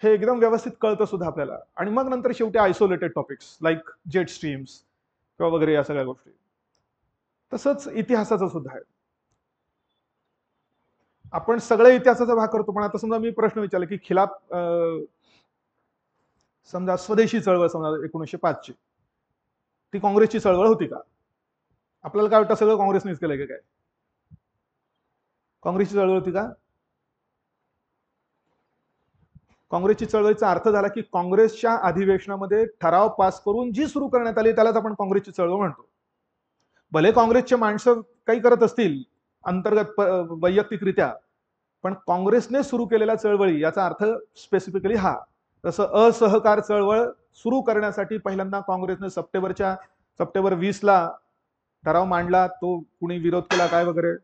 हे एकदम व्यवस्थित कळतं सुद्धा आपल्याला. आणि मग नंतर शेवटी isolated topics like jet streams किंवा वगैरे या सगळ्या गोष्टी. तसंच इतिहासाचं सुद्धा आहे. आपण सगळे इतिहासाचा भाग करतो, पण आता समजा मी प्रश्न विचारला की समजा स्वदेशी चळवळ समजा 1905 ची, ती काँग्रेसची चळवळ होती का? आपल्याला काय वाटतं, सगळं काँग्रेसनेच केलंय का काय? काँग्रेसची चळवळ होती का? काँग्रेसची चळवळीचा अर्थ झाला की काँग्रेसच्या अधिवेशनामध्ये ठराव पास करून जी सुरू करण्यात आली त्यालाच आपण काँग्रेसची चळवळ म्हणतो. भले काँग्रेसचे माणसं काही करत असतील अंतर्गत वैयक्तिकरित्या, पण काँग्रेसने सुरू केलेल्या चळवळी याचा अर्थ स्पेसिफिकली हा. तसं असहकार चळवळ सुरू करण्यासाठी पहिल्यांदा काँग्रेसने सप्टेंबर 20ला ठराव मांडला, तो कुणी विरोध केला काय वगैरे,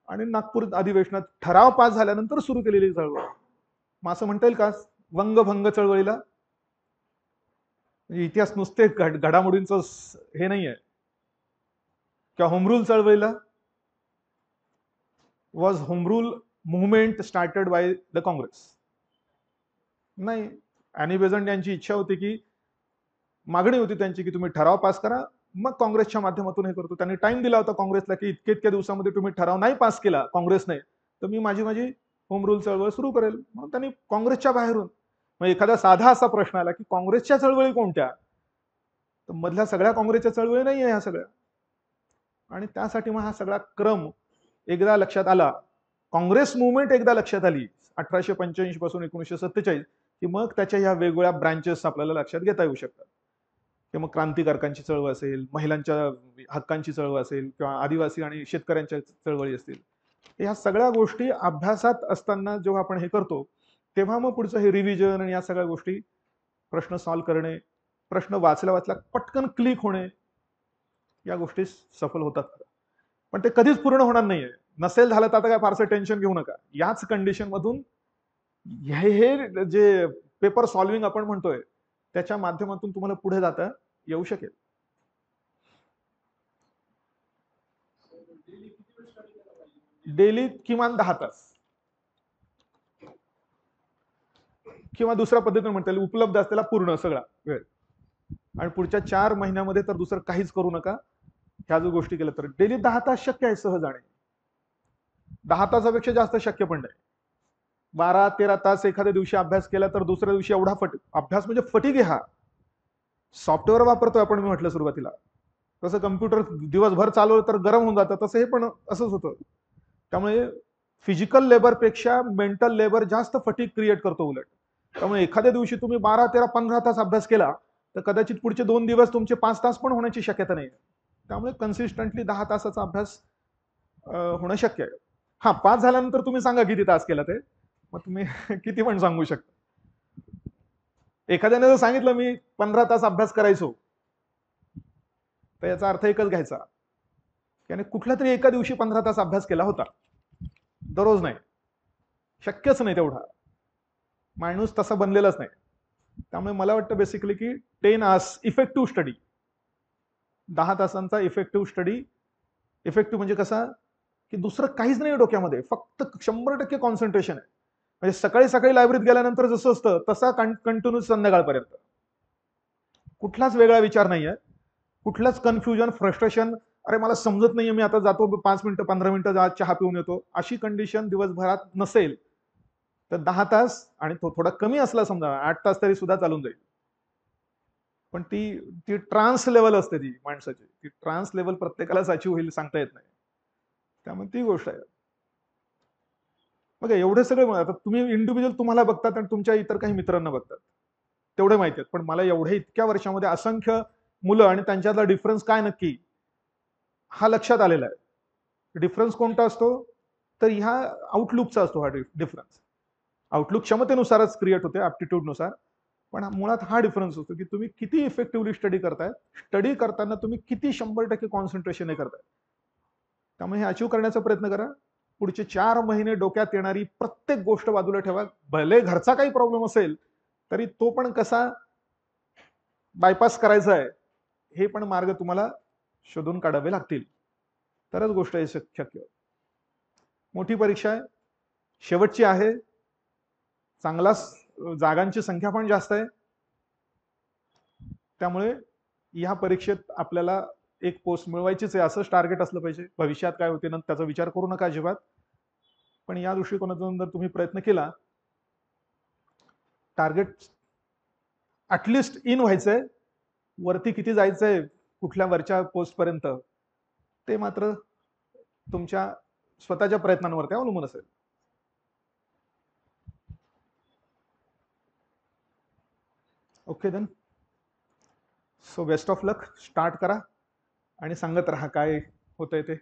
आणि नागपूर अधिवेशनात ठराव पास झाल्यानंतर सुरू केलेली चळवळ. मग असं म्हणता येईल का वंगभंग चळवळीला? म्हणजे इतिहास नुसते घडामोडींचं हे नाहीये. किंवा होमरूल चळवळीला, was home rule movement started by the Congress? नाही. अॅनी बेझंट यांची इच्छा होती की, मागणी होती त्यांची की तुम्ही ठराव पास करा, मग काँग्रेसच्या माध्यमातून हे करतो. त्यांनी टाइम दिला होता काँग्रेसला की इतक्या दिवसामध्ये तुम्ही ठराव नाही पास केला काँग्रेसने, तर मी माझी होम रूल चळवळ सुरू करेल. म्हणून त्यांनी काँग्रेसच्या बाहेरून, मग एखादा साधा असा प्रश्न आला की काँग्रेसच्या चळवळी कोणत्या, तर मधल्या सगळ्या काँग्रेसच्या चळवळी नाही आहे ह्या सगळ्या. आणि त्यासाठी मग हा सगळा क्रम एकदा लक्षात आला, काँग्रेस मुवमेंट एकदा लक्षात आली 1885 पासून 1947, की मग त्याच्या ह्या वेगवेगळ्या ब्रांचेस आपल्याला लक्षात घेता येऊ शकतात. किंवा मग क्रांतिकारकांची चळवळ असेल, महिलांच्या हक्कांची चळवळ असेल, किंवा आदिवासी आणि शेतकऱ्यांच्या चळवळी असतील. ह्या सगळ्या गोष्टी अभ्यासात असताना जेव्हा आपण हे करतो, तेव्हा मग पुढचं हे रिव्हिजन आणि या सगळ्या गोष्टी, प्रश्न सॉल्व्ह करणे, प्रश्न वाचल्या पटकन क्लिक होणे, या गोष्टी सफल होतात. पण ते कधीच पूर्ण होणार नाहीये. नसेल झालं तर आता काय फारसं टेन्शन घेऊ नका. याच कंडिशन मधून हे जे पेपर सॉल्विंग आपण म्हणतोय त्याच्या माध्यमातून तुम्हाला पुढे जाता येऊ शकेल. डेली किमान 10 तास, किंवा दुसऱ्या पद्धतीने म्हणता येईल उपलब्ध असलेला पूर्ण सगळा वेळ. आणि पुढच्या 4 महिन्यामध्ये तर दुसरं काहीच करू नका. ह्या जर गोष्टी केल्या तर डेली 10 तास शक्य आहे सहज, आणि 10 तासापेक्षा जास्त शक्य पण नाही. 12-13 तास एखाद्या दिवशी अभ्यास केला तर दुसऱ्या दिवशी एवढा अभ्यास म्हणजे फटीग आहे हा. सॉफ्टवेअर वापरतोय आपण, मी म्हटलं सुरुवातीला, तसं कम्प्युटर दिवसभर चालवलं तर गरम होऊन जातं, तसं हे पण असंच होतं. त्यामुळे फिजिकल लेबरपेक्षा मेंटल लेबर जास्त फटीग क्रिएट करतो उलट. त्यामुळे एखाद्या दिवशी तुम्ही 12, 13, 15 तास अभ्यास केला तर कदाचित पुढचे 2 दिवस तुमचे 5 तास पण होण्याची शक्यता नाही. त्यामुळे कन्सिस्टंटली 10 तासाचा अभ्यास होणं शक्य आहे. हा, 5 झाल्यानंतर तुम्ही सांगा किती तास केला ते, मग तुम्ही किती पण सांगू शकता. एखाद्याने जर सांगितलं मी 15 तास अभ्यास करायचो, तर याचा अर्थ एकच घ्यायचा, त्याने कुठल्या तरी एका दिवशी 15 तास अभ्यास केला होता, दररोज नाही. शक्यच नाही तेवढा, माणूस तसा बनलेलाच नाही. त्यामुळे मला वाटतं बेसिकली की 10 आवर्स इफेक्टिव्ह स्टडी, 10 तासांचा इफेक्टिव्ह स्टडी. इफेक्टिव्ह म्हणजे कसा, की दुसरं काहीच नाही डोक्यामध्ये, फक्त 100% कॉन्सन्ट्रेशन आहे. म्हणजे सकाळी सकाळी लायब्ररीत गेल्यानंतर जसं असतं तसा कंटिन्यू संध्याकाळपर्यंत कुठलाच वेगळा विचार नाहीये, कुठलाच कन्फ्युजन, फ्रस्ट्रेशन, अरे मला समजत नाहीये, मी आता जातो 5 मिनिटं 15 मिनिटं आज चहा पिऊन येतो, अशी कंडिशन दिवसभरात नसेल तर 10 तास, आणि तो थोडा कमी असला समजा 8 तास तरी सुद्धा चालून जाईल. पण ती ती ट्रान्स लेवल असते ती माणसाची, ती ट्रान्स लेवल प्रत्येकालाच अचीव्ह होईल सांगता येत नाही. त्यामुळे ती गोष्ट आहे. बघा एवढे सगळे आता तुम्ही इंडिव्हिज्युअल तुम्हाला बघतात आणि तुमच्या इतर काही मित्रांना बघतात, तेवढे माहिती आहेत. पण मला एवढ्या इतक्या वर्षामध्ये असंख्य मुलं आणि त्यांच्यातला डिफरन्स काय नक्की हा लक्षात आलेला आहे. डिफरन्स कोणता असतो, तर ह्या आउटलुकचा असतो हा डिफरन्स. आउटलुक क्षमतेनुसारच क्रिएट होते, ऍप्टिट्यूडनुसार. पण मुळात हा डिफरन्स असतो की तुम्ही किती इफेक्टिव्हली स्टडी करताय, स्टडी करताना तुम्ही किती 100% कॉन्सन्ट्रेशन करताय. त्यामुळे हे अचीव्ह करण्याचा प्रयत्न करा. पुढचे 4 महिने डोक्यात येणारी प्रत्येक गोष्ट बाजूला ठेवा. भले घरचा काही प्रॉब्लेम असेल तरी तो पण कसा बायपास करायचा आहे, हे पण मार्ग तुम्हाला शोधून काढावे लागतील, तरच गोष्ट हे शक्य. मोठी परीक्षा आहे, शेवटची आहे, चांगला जागांची संख्या पण जास्त आहे. त्यामुळे या परीक्षेत आपल्याला एक पोस्ट मिळवायचीच आहे असंच टार्गेट असलं पाहिजे. भविष्यात काय होते ना त्याचा विचार करू नका अजिबात. पण या दृष्टिकोनातून जर तुम्ही प्रयत्न केला, टार्गेट ऍटलिस्ट इन व्हायचंय, वरती किती जायचंय कुठल्या वरच्या पोस्ट पर्यंत ते मात्र तुमच्या स्वतःच्या प्रयत्नांवरती अवलंबून असेल. Okay then, so best of luck. Start करा आणि सांगत राहा काय होतंय ते.